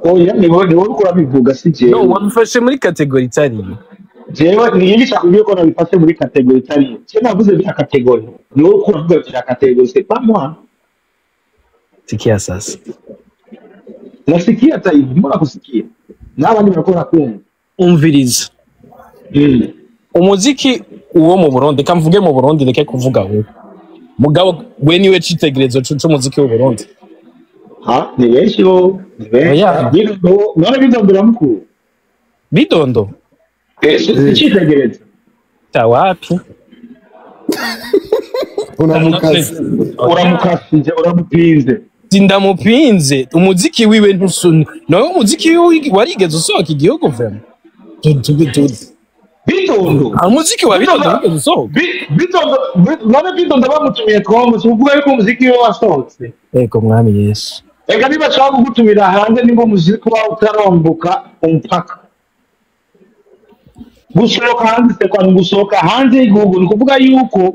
Oya ni wowe urabivuga si je. No, wabifashe muri kategori itari. Jewe niyigisha kubiye ko nabifashe muri kategori itari. Je navuze bya kategori. Ni wowe uravuga bya kategori c'est pas moi. Sikia sasa. Nasikia taibu, mbona kusikia? N'abandi barakora kumva. Umviriza. Umuziki uwo mu Burundi kamvuge mu Burundi ndeke kuvuga we. Mugabo we niwe citegerezo cy'umuziki w'u Burundi. Ni benshi bo. None bidondora mukuru. Bidondo. Citegerezo. Tawapi. Uramupinze. Sindamupinze umuziki wiwe ntusuni nawe umuziki wiwe warigeze usohoka igihugu vema Bidondo umuziki wa Bidondo wigeze usohoka Bidondo bamutumiye twomwe uvuga yuko umuziki wiwe wasohotse. Ego mwami Yesu. Ega niba ashaka kugutumira hanze nimba umuziki wawe utarombuka umpaka gusohoka hanze se kwa gusohoka hanze y'igihugu ni kuvuga yuko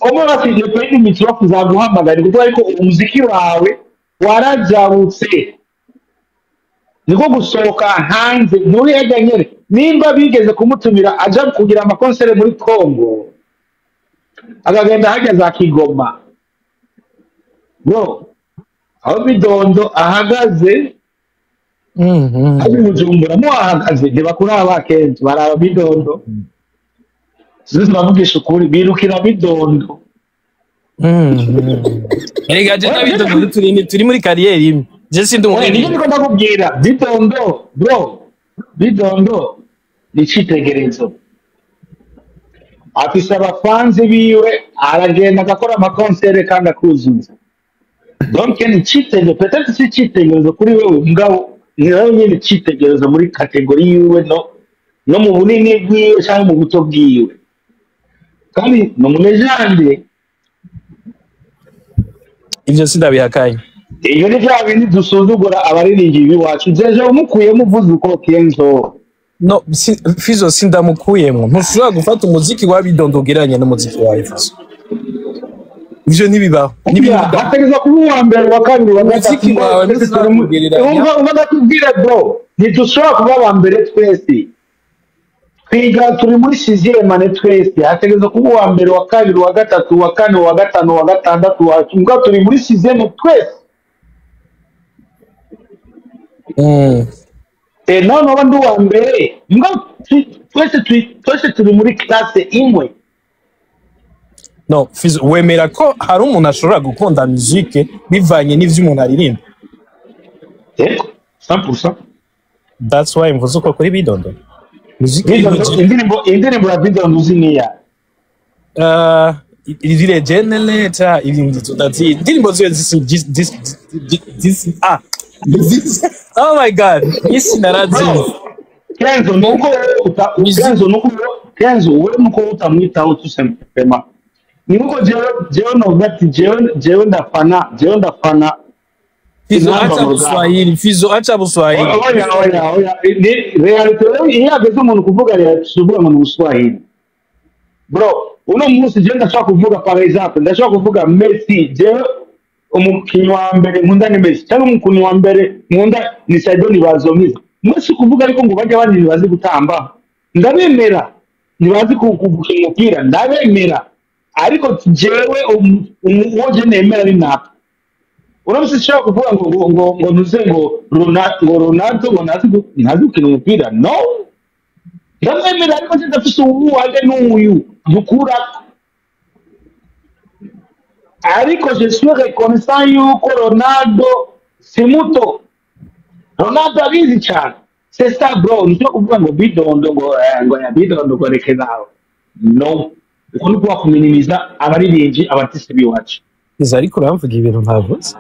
umwe bafite pendi mitro kuzaguhamagara kuko ariko umuziki wawe warajabutse niko gusohoka hanze muri yajyanye nimba bigeze kumutumira aja kugira amakonsere muri Congo akagenda hajya za Kigoma bro aho Bidondo ahagaze ari Bujumbura mo ahagaze ntibakuri abakenzi baraba Bidondo zizo bavugisha ukuri birukira Bidondo erega je na Bidondo turi muri kariyeri imwe je sindi umuririmbyi niko ndakubwira Bidondo bro Bidondo ni citegerezo afise abafanzi biwe aragenda agakora amakonsere kandi akuzuza donc ni citegerezo peut-être si citegerezo kuri wewe mugabo ni nawe nyine citegerezo muri kategori yiwe no mu bunini bwiwe cyangwa mu buto bwiwe kandi no munejande ivyo sindabihakanye iyo ni bya bindi dusuzugura abaririmbyi biwacu jeje umukuyemo uvuze uko Kenzo no Fizo sindamukuyemo ntushobora gufata umuziki wa Bidondo ugereranya n'umuziki wa Fizo ivyo ntibibaho hategeza kuba uwa mbere wa kabiri wa gatatu wawe umva kubwira bro ntidushobora kuba aba mbere twese twiga turi muri sixième année twese hategeza kuba uwa mbere wa kabiri wa gatatu wa kane wa gatanu wa gatandatu wa cyumva turi muri sixième twese none abandi uwa mbere twese turi muri classe imwe no Fizo wemera ko hari umuntu ashobora gukunda musique bivanye n'ivyo umuntu aririmba 100%. That's why mvuze uko kuri Bidondo indirimbo ya Bidondo uziniya izire generator ibindi tutati indirimbo ziwe oh my god isi narazi Kenzo wewe nuko utamwitaho tusema niko jewe no gati jewe ndafana Fizo acha Buswahili Fizo acha Buswahili oya ni reality iyo ageze umuntu kuvuga tuvuga mu Buswahili bro uno munsi je ndashaka kuvuga par exemple ndashaka kuvuga Messi jewe umukinyi wa mbere nkunda ni Messi cyangwa umukinyi wa mbere nkunda ni Sadio Nibazomiza mwese kuvuga ariko ngo bajya bandi bazi gutamba ndabemera nibazi gukina umupira ndabemera ariko jewe uwoje nemera ari naka uramutse shaka kuvuga ngo nuze ngo Ronaldo ngo nazi gukina umupira no ndabemera ariko ndafise uwuwaje n'uyu dukura ariko je suis reconnaissant yuko Ronaldo si muto Ronaldo abizi cyane c'est ça bro nicyo kuvuga ngo Bidondo ngo ya Bidondo ngo reke nawe no uko ni kuba kuminimiza abaririmbyi abartiste biwacu izo ariko uramvuga ibintu ntavuze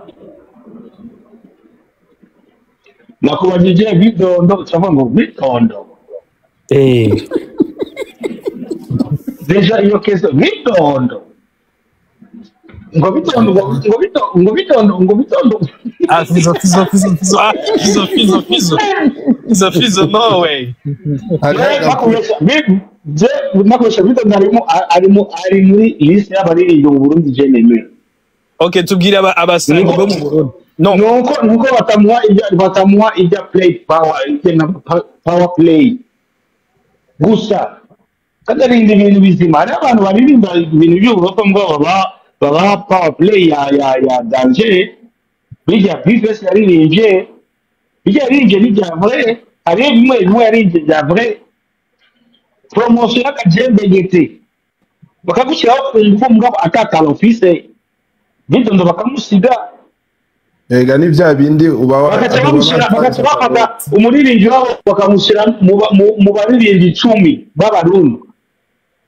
nakubajije Bidondo cyangwa ngo Bidondo deja iyo kezo Bidondo ngo Bidondo ah Fizo no way nakoresha Bidondo ari muri liste y'abaririmbyi mu Burundi je nemera okay tubwira abasango bo mu Burundi no nuko batamuha ijya play power ijya power play gusa kadarinda ibintu bizima hari abantu baririmba ibintu by'uburofa mbwa baba power play ya danger bijya bifes yaririmbye bijya vrai ari bimwe yaririmbye bya vrai promotion y'akajembe gete bakagushyiraho kumva mbwa atakala office Bidondo bakamusiga ega ni bya bindi uba bakamushyira umuririmbyi wabo bakamushyira mu baririmbyi 10 b'abarundi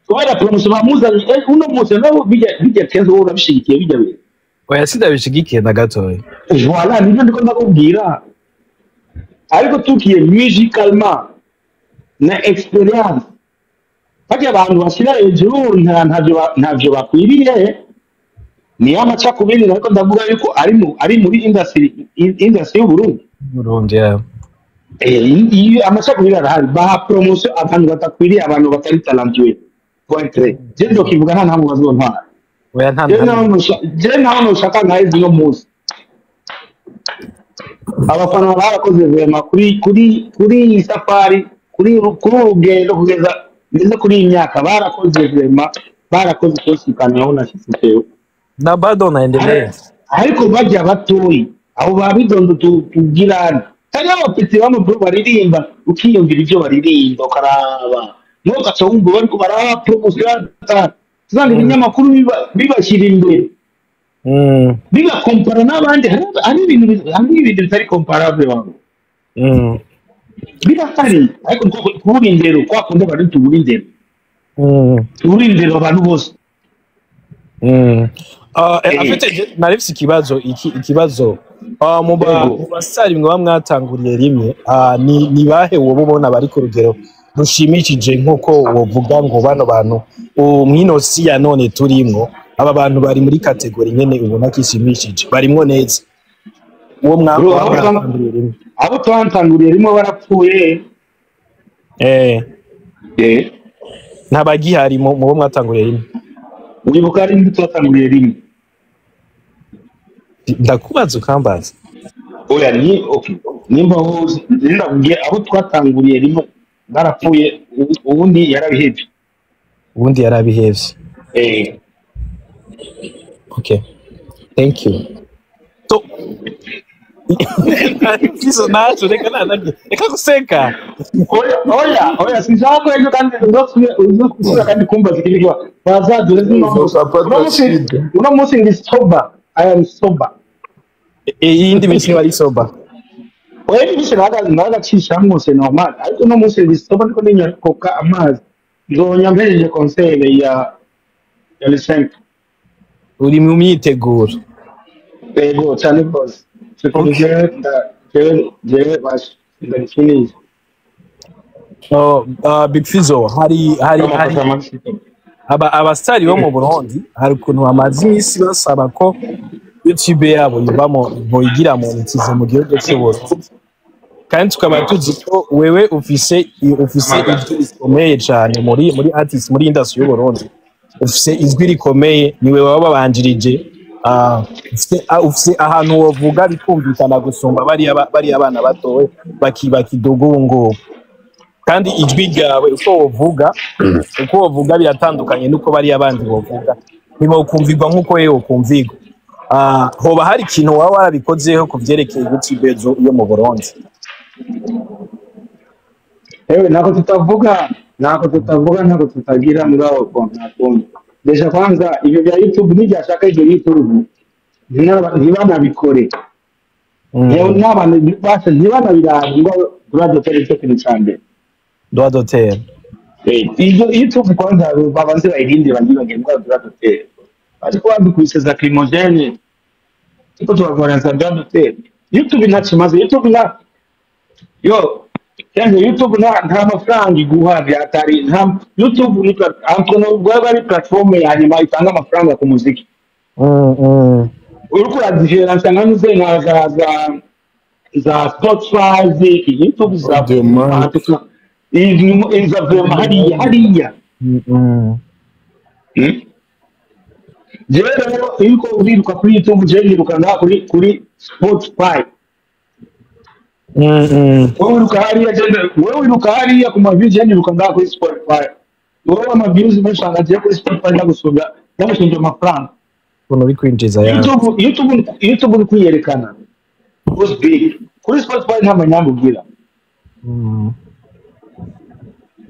kubera promotion bamuzanye uno munsi nabo bijya Kenzo urabishigikiye bijya bire oya sindabishigikiye na gatoya voilà nibyo ndiko ndakubwira ariko tukiye musicalement na experience bajya abantu bashyira hejuru ntavyo bakwiriye ni amacakubiri ariko ndavuga yuko ari muri industry y'Uburundi iyo amacakubiri arahari baha promotion abantu batakwiriye abantu batari talentueux point je ndo kivuga nta ntamwe bazontwara oya nta je naho nushaka nkahizi no musi abafana barakoze vema kuri iyi safari kuri urugendo kugeza kuri iyi myaka barakoze vema barakoze kushikana aho nashyizeho na bado naendelea ariko bajya batoyi abo babidondo tugirana kandi abapeti bamwe bro baririmba ukiyumvira ibyo baririmba ukaraba nugaca wumva bariko baraba promotion tuzanga ibinyamakuru bibashyira imbere bigakompara n'abandi hari ibintu bitari comparable wangu birahari ariko kubura indero kwakunda bari tubura indero tubura indero abantu bose afite narifise ikibazo mu basari mwe bamwatanguriye rimwe ni bahe wowe ubona bari ku rugero rushimishije nk'uko wovuga ngo bano bantu mw'inosi ya none turimwo aba bantu bari muri kategori nyene ubona kishimishije barimwo neza uwo mwatanguriye rimwe abo twantanguriye rimwe barapfuye ntabagihari mu bo mwatanguriye rimwe uribuka ari ndi twatanguriye rimwe ndakubaza ukambaza oya ni okay nimba hose ndabwiye abo twatanguriye rimwe barapfuye ubundi yarabihevye okay thank you so hizo nacho reka kuseka oya sinshaka ejo kandi uzokusura kandi kumbaza ikindi kiba bazadure uno munsi ndi sober I am sober iyindi minsi bari sober oya ibishe nagacisha mwose normal ariko uno munsi ndi sober niko ninya koka amazi nzonya mpejeje conseil ya le5 uri mu myiteguro yego cyane boss Big Fizzo hari abasitari bo mu Burundi hari ukuntu bamaze iminsi basaba ko YouTube yabo boyigira monetize mu gihugu cy'Uburundi kandi tukaba tuzi ko wewe ufise ijwi rikomeye cyane muri artist muri industry y'Uburundi ufise ijwi rikomeye niwe baba babanjirije ufise ahantu wovuga bikumvikana gusumba bari abana batowe bakidoga ubu ngubu kandi ijwi ryawe uko wovuga biratandukanye nuko bari abandi bovuga ntibokumvirwa nk'uko wewe ukumvirwa hoba hari ikintu waba warabikozeho ku vyerekeye YouTube yo mu Burundi nako tutagira muri aho konti deja kwanza ibyo bya YouTube nijashaka ibyo YouTube ntibanabikore n'abantu basa ntibanabiranga droit d'auteur cyo kintu cyane droit d'auteur ibyo YouTube kwanza babanze bayirinde bagire ngo droit d'auteur ariko babikwiseza crimogene iko tubavora za droit d'auteur YouTube ntakimaze YouTube YouTube nta mafaranga iguha byatari nta YouTube ni bari platform ya nyuma itanga amafaranga ku muziki uriko uradifference nkanuze za Spotify YouTube za izavema hariya jewe rero yuko uriruka kuri YouTube jewe niruka ngaha kuri Spotify wewe wiruka hariya ku maviews yani niruka ngaha kuri Spotify wowe amaviews menshi angaje kuri Spotify ndagusubya amafaranga uno bikwinjiza ya YouTube uri kwiyerekana was big kuri Spotify nta manyambo ugira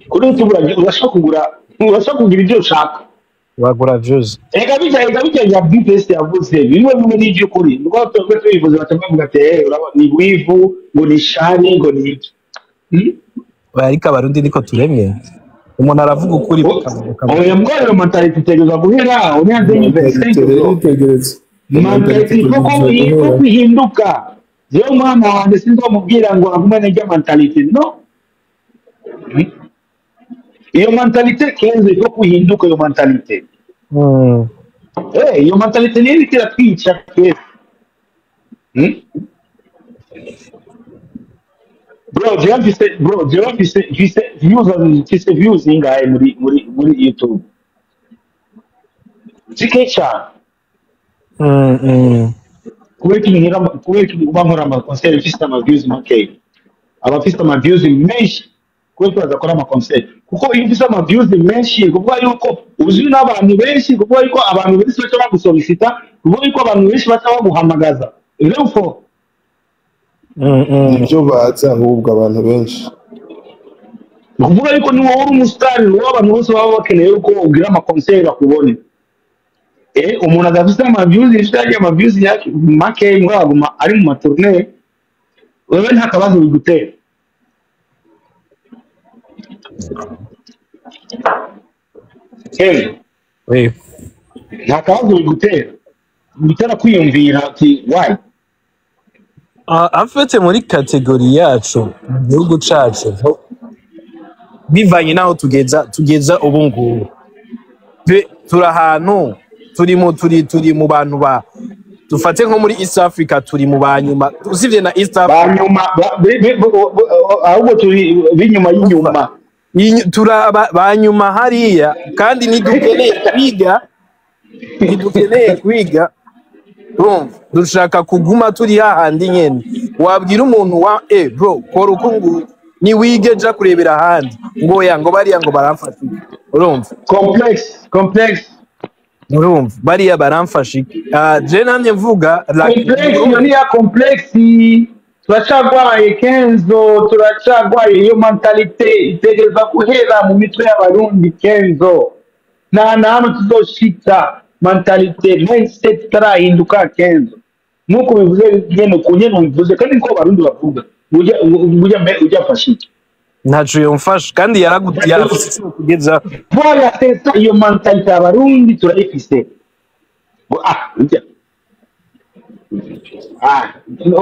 kuri YouTube urashaka kugira ibyo ushaka wagura views ega bijya ya BPS yavuze bimwe n'ibyo kuri ngo twebwe twivuze batavuga ati ni wivu ngo ni shani ngo ni ariko abarundi niko turemye umuntu aravuga ukuri oya mbwira mentality tegeza guhera unyanze tegereza mentality ko kuhinduka yo mwana wanjye sinzomubwira ngo agume n'ijya mentality no iyo mentalite kenze ko kuhinduka iyo mentalite iyo mentalite niyo itira twica twese bro views ingahe muri YouTube zikecha kubera bankora ama concert ifite ama views make abafite ama views menshi kubera bazakora ama concert kuko iyo ufite ama views menshi kuvuga yuko uzwi n'abantu benshi kuvuga yuko abantu benshi bacha bagusolicita kuvuga yuko abantu benshi bacha baguhamagaza therefore nibyo baza ahubwo abantu benshi kuvuga yuko ni wowe umustar w'abantu bose baba bakeneye yuko ugira ama concert bakubone umuntu adafite ama views ifite ama views yake make mwaguma ari mu matournée wewe nta kabazo bigutera nta kabazo bigutera kwiyumvira ati why afite muri kategori yacu mu gihugu cacu bivanye naho tugeza ubu ngubu turi ahantu turi mu bantu dufate nko muri East Africa turi mu banyuma usibye na East Africa banyuma ahubwo turi binyuma y'inyuma banyuma hariya kandi ntidukeneye kwiga dushaka kuguma turi hahandi nyene wabwira umuntu bro kora uko nguko ni wige ja kurebera ahandi ngo bariya ngo baramfasha urumva complex urumva bariya baramfasha je namye mvuga complex turacagwaye Kenzo turacagwaye iyo mentalite itegereza guhera mu mitwe y'abarundi Kenzo hano tuzoshika mentalite mindset tarahinduka Kenzo nuko bivuze ngene kunyene bivuze kandi ko abarundi bavuga ujya fashiki ntacu yomfasha kandi yarafise kugeza voilà c'est ça iyo mentalite y'abarundi turayifise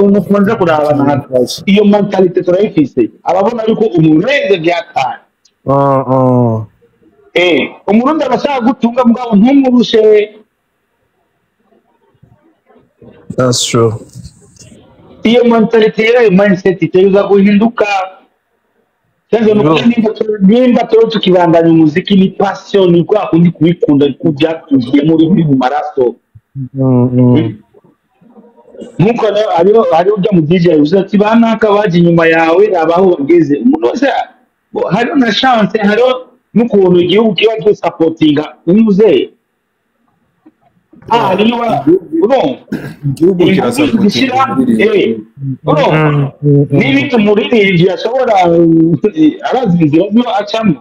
unafunza kurabana iyo mentalite turayifise ababona yuko umurenge byataye umurundi abashaka gutunga mugabo ntumurushe. That's true. Iyo mentalite yayo mindset itegereza guhinduka. Cyangwa nimba tukibandanya umuziki ni passion ni kwa kundi kubikunda kubyakugiye muri mu maraso. Nuko ari ujya mu DJ uza ati banaka baje inyuma yawe abaho bageze umuntu wese hari na chance hari n'ukuntu igihugu kiba cyo supportinga unyuze niba igihugu kirasapota n'ibintu umuririmbyi ashobora arazi inzira zo acamo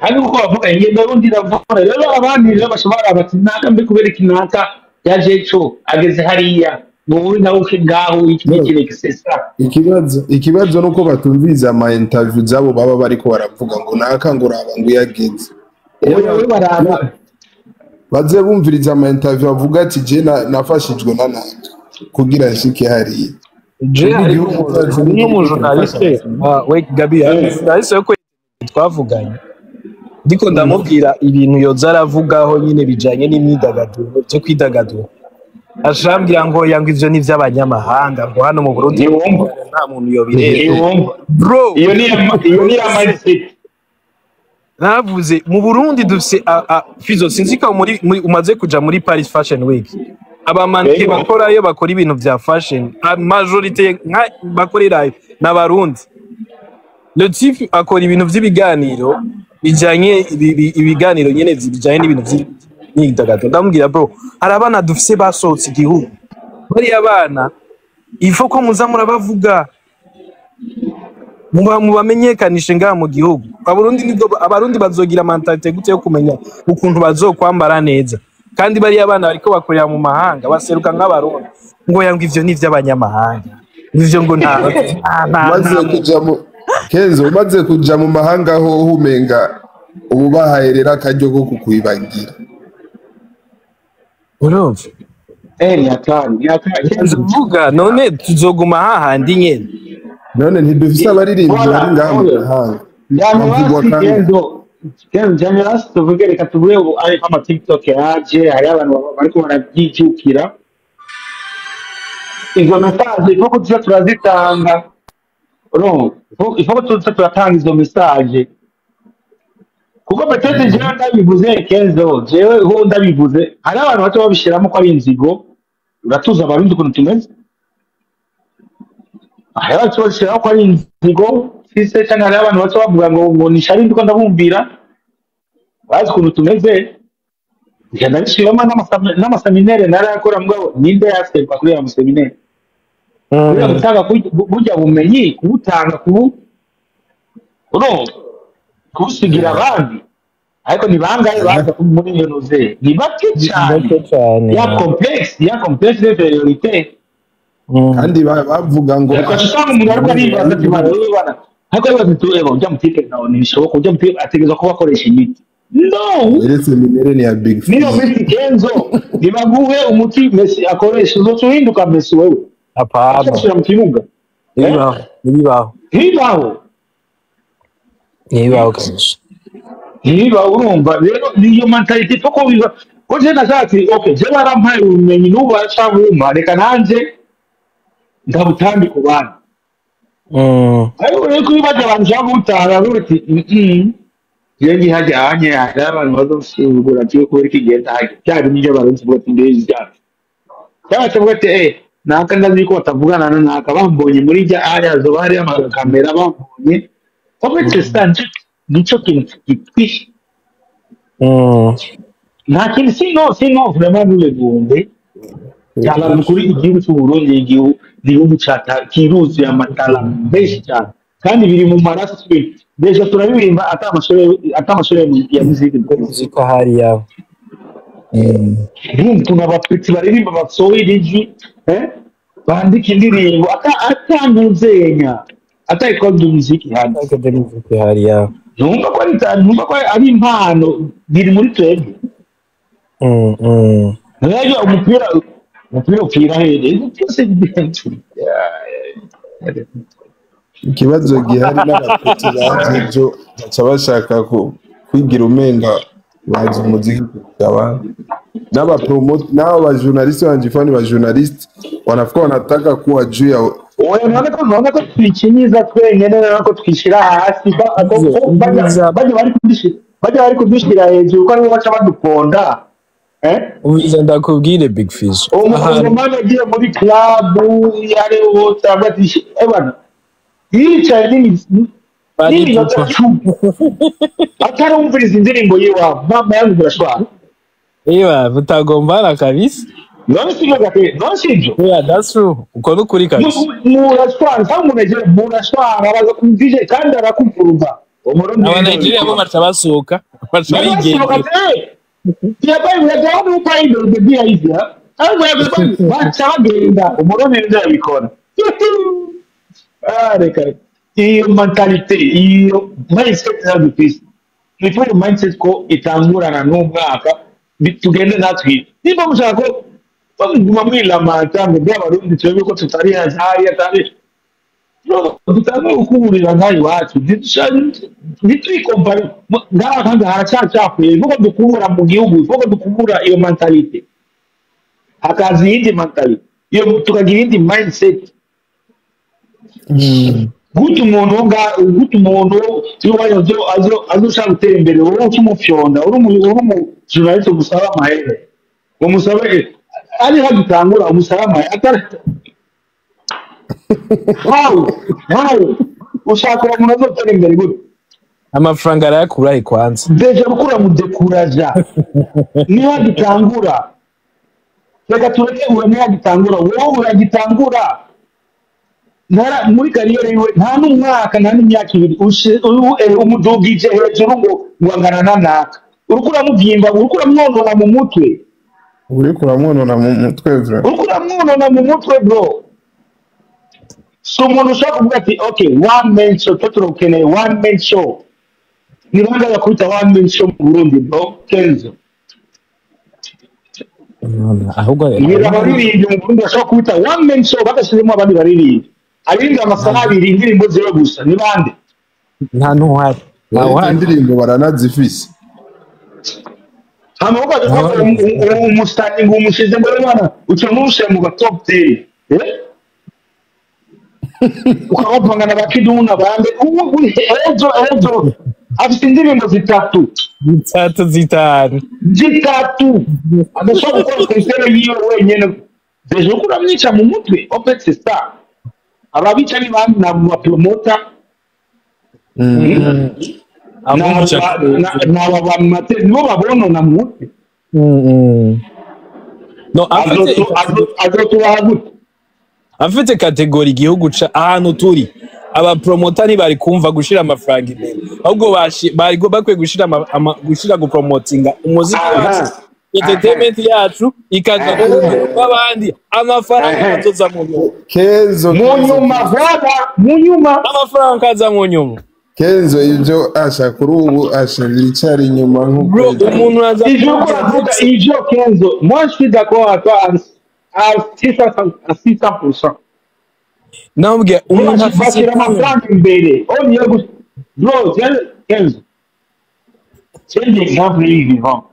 hari uko bavuga ingendo rundi ravura rero abandi rero bashobora bati naka mbe kubera ikinaka yaje cyo ageze hariya wowe nawe ngaho ikigire gisesa ikibazo nuko batumviza ama interview zabo baba bariko baravuga ngo naka ngo raba ngo yageze wowe baraba baze bumviriza ama interview bavuga ati je nafashijwe nana kugira nshike hariya je n'umujournaliste we Gabi journaliste ko twavuganye ndiko ndamubwira ibintu yoza aravugaho nyine bijanye n'imyidagaduro cyo kwidagadura ashambira ngo yango ivyo ni vy'abanyamahanga ngo hano mu Burundi nta muntu yobireba bro iyo ni mindset navuze mu Burundi dufise Fizo sinzi ko muri umaze kuja muri Paris Fashion Week abamanike bakorayo bakora ibintu vya fashion majorité bakorera n'abarundi le type akora ibintu vy'ibiganiro bijanye ibiganiro nyene bijanye n'ibintu vy'imyidagaduro ndamubwira bro arabana dufise basohotse igihugu bari abana ifo ko muza murabavuga mubamenyekanishe ngaha mu gihugu abarundi bazogira mentalite gute yo kumenya ukuntu bazokwambara neza kandi bari abana bariko bakorera mu mahanga baseruka nk'abarundi ngo yango ivyo ni vy'abanyamahanga ivyo ngo maze kuja mu Kenzo umaze kuja mu mahanga ho humenga ubu bahaherera akaryo ko kukwibagira urumva vuga none tuzoguma hahandi nyene none ntidufise abaririmbyi bari ngaha mu mahanga Kenzo tuvuge reka tuvuge ari ama TikTok yaje hari abantu bariko barabyijukira izo message ivuga tuza turazitanga ifo tuza turatanga izo message kuko petete jewe ndabivuze Kenzo jewe ho ndabivuze hari abantu bato babishiramo ko ari inzigo uratuza abarundi ukuntu tumeze hari abantu babishiramo ko ari inzigo sise cyangwa hari abantu bato bavuga ngo nishari ndiko ndabumvira bazi ukuntu tumeze ngenda bishiramo n'amaseminaire narakora mugabo ninde yasepa kuri ya seminaire kugira gutanga burya bumenyi kubutanga kubusigira abandi ariko ni bangahe baza muri iyo noze ni bake cyane ya complexe de priorité kandi bavuga ngo ashaka umuntu ariko aribaza ati bana ariko bibaza tuego ujya mutike nawe nibishoboka ujya mutike ategeza ko bakoresha imiti no eretse minere ni ya big fish niyo miti Kenzo nibaguhe umuti Messi akoresha uzohinduka Messi wewe apana ashaka mu kibuga nibaho kabisa niba urumva rero niyo mentality poko biba ko je nashatse okay je barampaye ubumenyi n'ubu aracabuma reka nanje ndabutambi ku bana ariko rero kubibaza abantu cyangwa utara ruti yendi hajyanye abantu bazosubura cyo ko ikigenda cyari n'ibyo baronse bwo ndezi cyane cyangwa bwo te naka ndazi ko batavugana naka bambonye muri jya aya zo bari amakamera bambonye Comment stanje nico kintu gitwishi nta kintu sino vraiment nous le gombe cyaba kuri igihugu cy'u Burundi igihugu kiruzi amatala benshi cyane kandi biri mu maraso deja turabirimba atamashure ya muzika hari yawe tuna bapiti baririmba basohoye ibiji bandika indirimbo atanuzenya ata école de musique hari yawe numva ko ari impano biri muri twebwe rero umupira upfira hehe cyose ikibazo gihari n'abatutsi bajejo baca bashaka kwigira umenga bazi umuziki kutaba n'aba bajournaliste wanjifani bajournaliste wanafuka wanataka kuwa juu ya unaona ko twikinyiza twenyene nako twishira hasi baje bari kudushira hejuru ko aribo baca baduponda ubiza ndakubwire Big Fish umwana agiye muri club yari wose abatishi ebana yicaye n'iminota 10 atarumviriza indirimbo yiwa mama yangu birashwara mutagombana kabisa none sivyo yeah that's true uko nukuri kabisa murashwara cyangwa murashwara baza kumvije kandi arakumvuruza aba Nigeria bo baca basohoka baca bigenda yabaye yagaho upayindo bya izya ariko yabaye baca bagenda umurundi ndio yabikora reka iyo mentalite iyo mindset ya bifisi ni mindset ko itangurana n'umwaka tugende natwe niba mushaka ko baguma mwilamata ngo by'abarundi twebwe ko tutari hazari atari no tutari ukuburira nkayi wacu nitwikompare ngaha kandi haracyacakuye vuga dukubura mu gihugu vuga dukubura iyo mentalite hakazi yindi mentalite iyo tukagira indi mindset gutu umuntu iyo azoshaka gutera imbere wowe ukimufyonda uri mu journaliste gusaba amahere umusabe ari hagitangura umusaba amahere atari wow ushaka umuntu azotera imbere gute amafaranga arayakurahe kwanza deje gukura mu dekuraja niyo hagitangura reka tureke niyo hagitangura wowe uragitangura muri kariyeri yiwe nta n'umwaka nta n'imyaka ibiri umudugije hejuru ngo ngangana nanaka uriko uramuvyimba uriko uramwonona mu mutwe bro so umuntu ushaka kuvuga ati okay one man show turukeneye one man show ni banga yakubita one man show mu Burundi bro Kenzo ahubwo ni abaririmbyi mu Burundi bashaka kubita one man show bagashizemo abandi baririmbyi abirinda amasaha abiri indirimbo zero gusa ni bande nta ntuhari indirimbo baranazifise hano uko umustanning umushize mbere bana uca nushe mu ba top 10 ukabapanga na bakiduna bande ejo afite indirimbo zitatu adashobora gukora konsere yiwe wenyine deje uko uramwica mu mutwe opetse star ababica ni bandi na promota n'aba bantu nibo babonona mu mutwe no afite kategori igihugu ca ahantu turi aba promota ntibari kumva gushira amafaranga imbere ahubwo bari bakwiye gushira gupromotinga umuziki wacu entertainment yacu ikaza kubandi amafaranga azoza mu nyuma Kenzo mu nyuma amafaranga aza mu nyuma Kenzo ibyo asha kuri ubu asha bicari inyuma bro umuntu aza ivyo Kenzo moi je suis d'accord avec toi à 600%. Nambwe umuntu afasira amafaranga imbere bro Kenzo c'est exemple vivant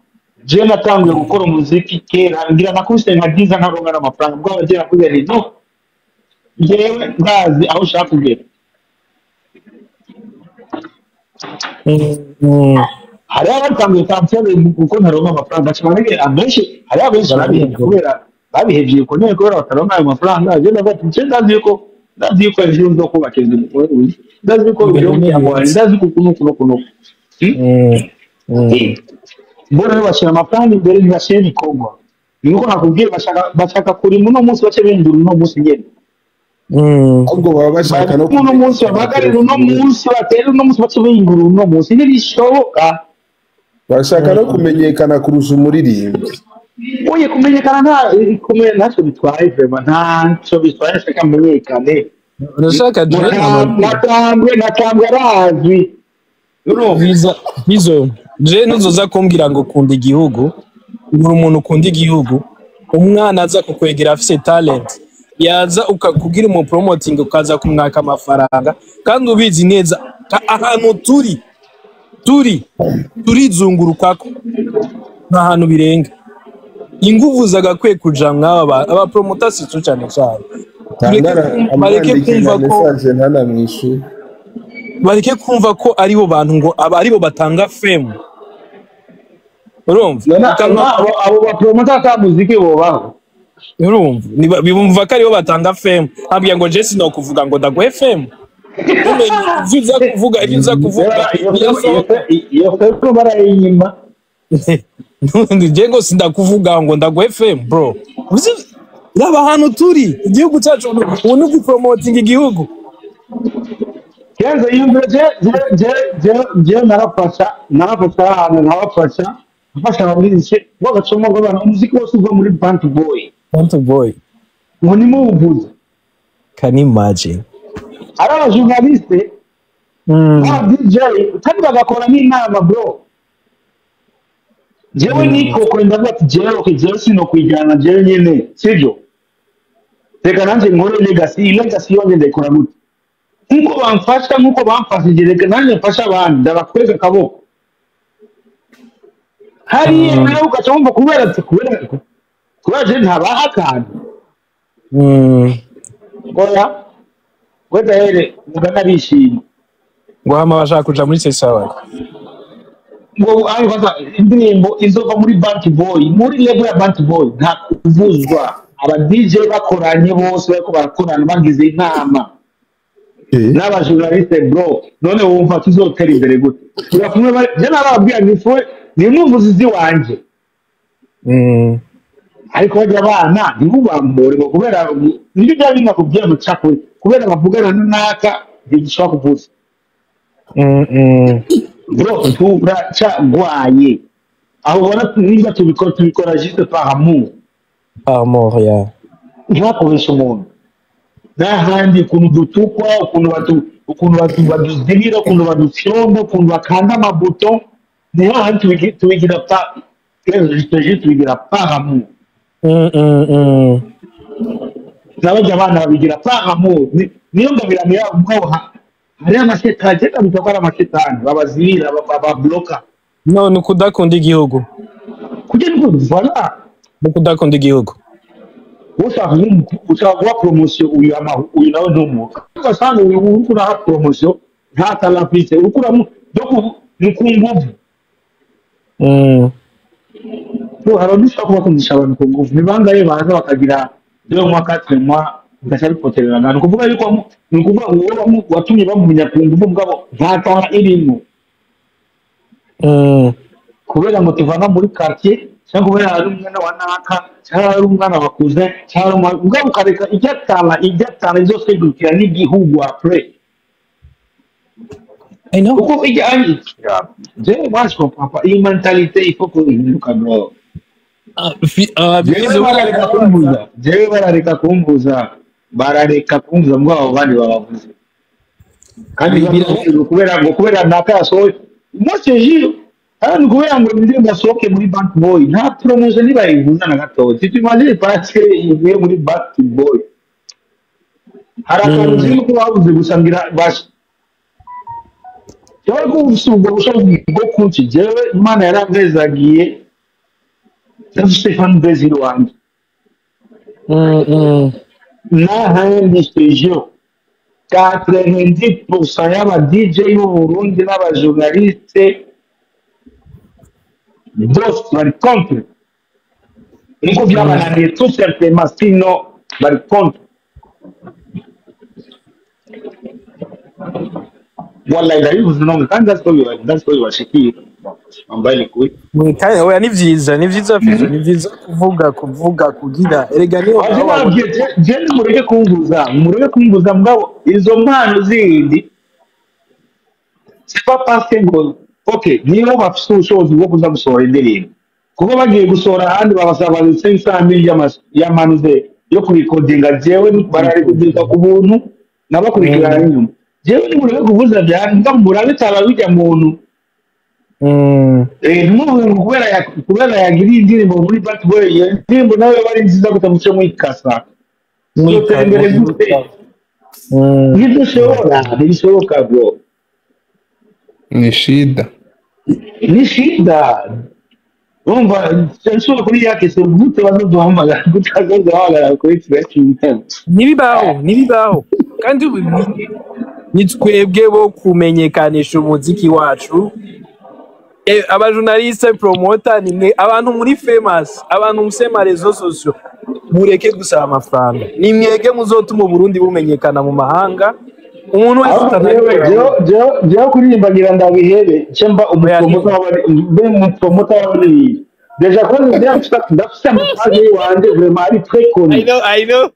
je natangiye gukora umuziki kera ngira nakuse nkagiza nkaronga n'amafaranga bwo abagera kugera no jewe ndazi aho ushaka kugera hari abatangiye tampere kuko ntaronka amafaranga cyane abenshi hari abenshi babihebye kubera babihebye uko nyine kubera bataronka ayo mafaranga je ndazi ko ejo ndo kubaka inzu ndazi ko ibyo byamwari ndazi ko kuno mbona bashyira amafaranga imbere ntibashyire ibikorwa niko nakubwiye bashaka kuri muno munsi bace bindura uno munsi nyene ahubwo baba bashaka no uno munsi babagarira uno munsi batera uno munsi bace bindura uno munsi ntibishoboka bashaka no kumenyekana kurusha umuririmbyi oye kumenyekana ntacyo bitwaye vrema ntacyo bitwaye shaka amenyekane urashaka natambwe arazwi bizo je nuzoza kumbwira ngo kunda igihugu uri umuntu ukunda igihugu umwana aza kukwegera afise talent yaza ukakubwira mu promoting ukaza kumwaka amafaranga kandi ubizi neza ahantu turizungurukako n'ahantu birenga inguvu zagakwiye kuja mwaba aba promoters si cyane cyane bareke kumva ko aribo bantu ngo aribo batanga fame urumva abo bapromota ka muziki bobaho urumva bibumva ko aribo batanga fame habwiye ngo Jesse no kuvuga ngo ndaguhe fame umenye ibyo uza kuvuga iyo fame barayinyima Ndijengo sindakuvuga ngo ndaguhe fame bro yaba ahantu turi igihugu cyacu ubu ni promoting igihugu Kenzo yumvira je narafasha ahantu nkabafasha afasha abamuziki bagacoma abantu umuziki wose uva muri Band Boy ngo ni muvuze can imagine ari abajournaliste DJ kandi bagakora n'inama bro jewe niko kwenda bati jewe sino kwijana jewe nyene sivyo reka nanje nkore legacy yonje ndayikora gute nkuko bamfashije reka nanje mfasha abandi ndabakwega kaboko hari nawe ukacomba kubera je ntabaha kandi oya wenda here mugana bishimye ngo hama bashaka kuja muri sesawa ngo ayibaza indirimbo izova muri Band Boy muri level ya Band Boy nta kuvuzwa aba DJ bakoranye bose bariko barakorana bagize inama n'abajournaliste bro none wumva tuzotera imbere gute urakumwe je narababwira nifwe ni umuvuzi wanje ariko bajya abana ntibubambore ngo kubera nibyo bya bintu kubwira mu cakwe kubera bavugana n'aka gishobora kuvuza bro turacagwaye aho ubona niba tubikora juste par amour ya ntibakoresha umuntu n'ahandi ukuntu dutukwa ukuntu baduzibira ukuntu badufyonda ukuntu bakanda amabuto niho ahandi tubigira tubigira par amour n'abajya abana babigira par amour niyo ngabirano yabo ubwabo hari amashetani cyangwa bitwa ari amashetani babazibira bababloka none kudakunda igihugu kugira ngo voilà kudakunda igihugu ushaka guha promotion uyu nawe ntumuka ugasanga uyu uri kuraha promotion nta talent uriko ni ku nguvu. So harabishwa kubakundisha abantu ku nguvu. Ni bangahe baza bakagira 2 mois 4 mois ugashabipoterana. Ni kuvuga yuko ni kuvuga ngo watumye bamumenya ku nguvu mugabo ntatanga irimo. Kubera ngo tuvana muri quartier cyangwa kubera ari umwana wa naka cyangwa ari umwana wakuze cyangwa mugabo ukareka ibyatana zose dukira n'igihugu après. I know. Uko ijyanye je moi je comprends pas iyi mentalité il faut que ihinduka bro. Barareka kumbuza mbwa abo bandi babavuze kandi kubera nakasohoye mose hano kubera ngo indirimbo yasohoke muri Bank Boy nta promotion nibayivuza na gato tutimagine parce ivuye muri Bank Boy harakaru zino ko bavuze gusangira bashi cyo gusubwa bushoboye bwo kunci jewe Imana yarangezagiye Stefan Bezil wanjye n'ahandi studio 90% y'aba DJ b'u Burundi n'abajournaliste bose bari contre niko byabananiye tout simplement sinon bari contre wallahi ndabivuze none kandi that's why bashikira ambaye kuri mwikaye oya ni vyiza fizo ni vyiza kuvuga kugira erega niyo je mureke kumbuza mugabo izo mpano zindi c'est pas parce que ngo okay niba bafite ubushobozi bwo kuza gusohora indirimbo kuko bagiye gusohora ahandi babasaba 500,000 y'amanuze yo kurikodinga jewe bararikodinga ku buntu nabakurikirana inyuma jewe ni mureke kuvuza bya murabe taba bijya muntu kubera yagira indirimbo muri Bank Boy indirimbo nawe bari nziza gutamuce mu ikasa mwitembere gute nidushoboka bro ni shida umva nshobora kuri yake se gute bazoduhamagara gutazoduhamagara kuri Twitter nibibaho kandi ni twebwe bo kumenyekanisha umuziki wacu abajournaliste promoter nimwe abantu muri famous abantu musema rezo sociaux mureke gusaba amafaranga nimwege muzotuma Burundi bumenyekana mu mahanga umuntu wese je kuririmbagira ndabihebe cemba umupromoter w'abari deja ko ndafite amafaranga wanje vraiment ari très connu I know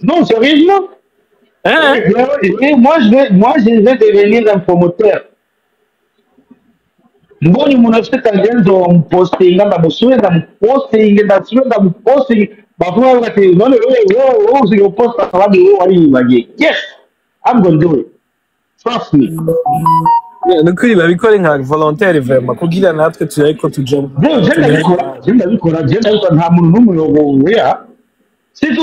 non sérieusement moi je vais devenir un promoteur. Mbonye umuntu afite kangenzo postinga ndamusubira ndamupostinga bavuga bati none wewe usiga posta abandi wewe waribagiye. Yes, I'm going to do it. Trust me. Nukuri babikore nka volontaire vraiment kugira natwe turiko tujamo. Ndabikora nta muntu n'umuyobozi ya. Situ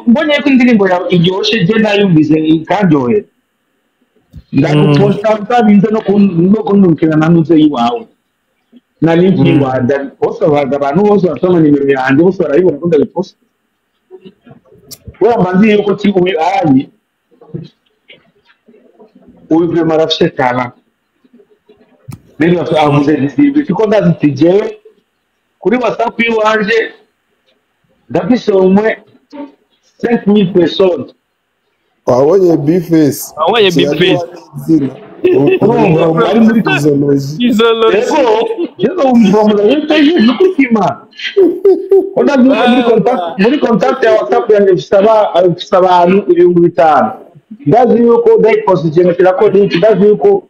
mbonye ko indirimbo ya iryoshe je nayumvise kanjohe. Ndakuposta utabize no kunukira nanuze iwawe nari nkiwanda posta abantu bose basoma nimero yanjye bose barayibona ko ndabiposta mbanzi yuko ki uyu ari uyu vraiment arafite talent rero avuze disibiti kuko ndazi jewe kuri WhatsApp yiwanje ndafise umwe 5000 personnes. Wabonye Bface. Ari muri izoloji. Yego umvomera yeteje n'ukima. Onda muri contact ya WhatsApp yanjye bisaba abantu 5,000. Ndazi yuko daypost genera ko link ndazi yuko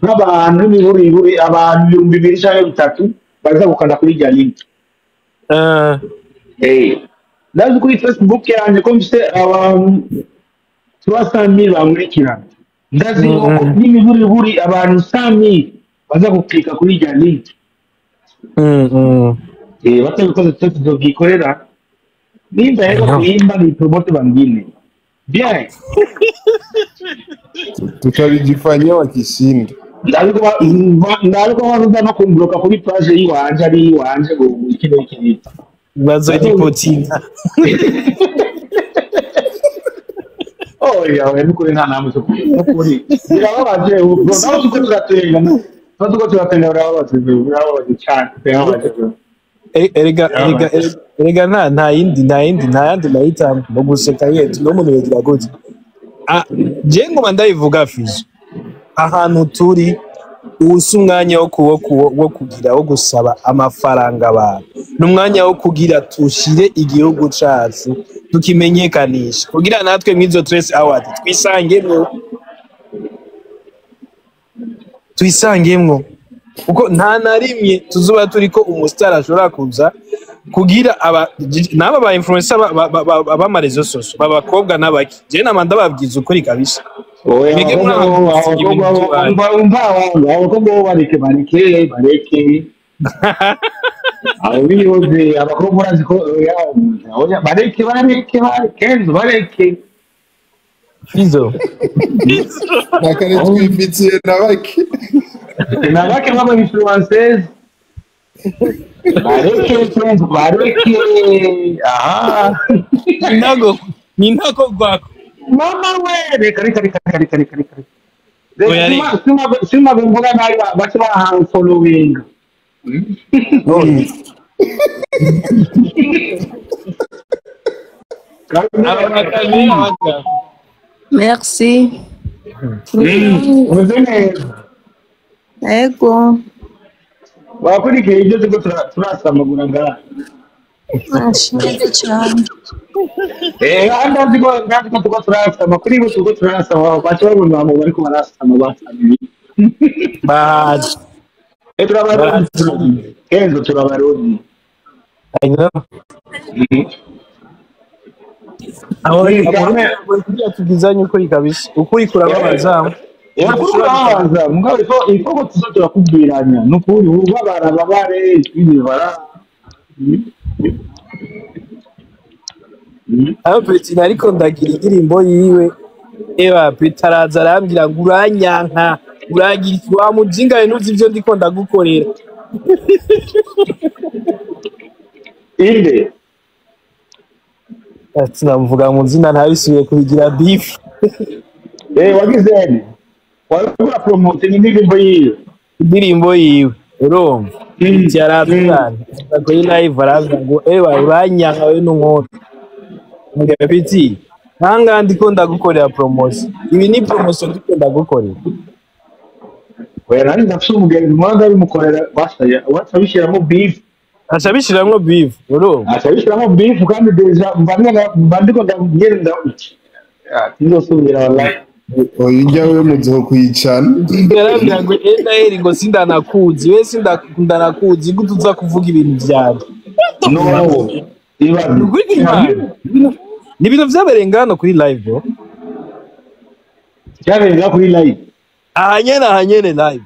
n'abantu n'iburi abantu 2,000 cyangwa 3 baza gukanda kuri ya link. Ndazi kuri Facebook yanjye ko mfite abantu 300,000 bamurikirana ndazi yuko n'iburi abantu 100,000 baza guklika kuri ya link. Batabikoze tuzogikorera nimba yego kuimba ni promote bangine bien tukabijifanyia wakishinda ndaliko waruza no kumbloka kuri page yiwanje ari yiwanje ngo ikino bazo gipotinga Oh ya nukuri nta namwe nukuri birababaje ubwo nawe uko turatenga nawe uko turatenga birababaje cyane birababaje erega nta yandi mahitamo no guseka yetu no muntu yagira gutya je ngoma ndayivuga Fizo ahantu turi ubusa umwanya wo kugira wo gusaba amafaranga abantu n'umwanya wo kugira tushire igihugu cacu tukimenyekanisha kugira natwe mwizo Trace Award twisangemwo kuko nta na rimwe tuzuba turiko umustar ashobora kuza kugira n'aba ba influencer b'amarezo soso babakobwa n'abaki je nama ndababwiza ukuri kabisa Mege abakobwa bareke abo biyoze abakobwa urazi ko bareke Fizo nakare twifitiye nabake baba influencers bareke aha ninago gwako mama we reka sima bimbuga nayo bacha bahang following Merci. Ego. Wakurikiye ibyo tuko turasamagura ngaha. Ashimye cyane. Ndiko tuko turasama kuri bo tuko turasama bacha babona mu bariko barasama basami. Baje. Turabarundi. Kenzo turabarundi. Ayo. Aho tugizanye ukuri kabisa ukuri kurababaza kurababaza mugabo iko tuzotora kubwiranya nukuri ubabara babare ibibara aho Petit ariko ndagira indirimbo yiwe eba Petit araza arambwira ngo uranyanka uragira wa mujinga nuzi ivyo ndiko ndagukorera inde ati namuvuga mu nzina ntabisubiye kubigira beef wagizene wabura promote indirimbo yiwe urumva cyaratsana kuri live aravuga ngo ewa uranyanka we n'unkora ngo Petit nanga ndiko ndagukorera promotion ibi ni promotion ndiko ndagukorera wera ndafite umugenzi mwanga bimukorera basaya watabishiramo beef ashabishiramwo beef urumva ashabishiramwo beef kandi deja mbandiko ndagenda ndosubira wallahi oyinja we muzo kuyicana ndarabira ngo NDR ngo sindanakuzi we sindanakuzi gutuza kuvuga ibintu byawe no ni ibintu vyabereye ngano kuri live bro vyabereye kuri live ahanyene live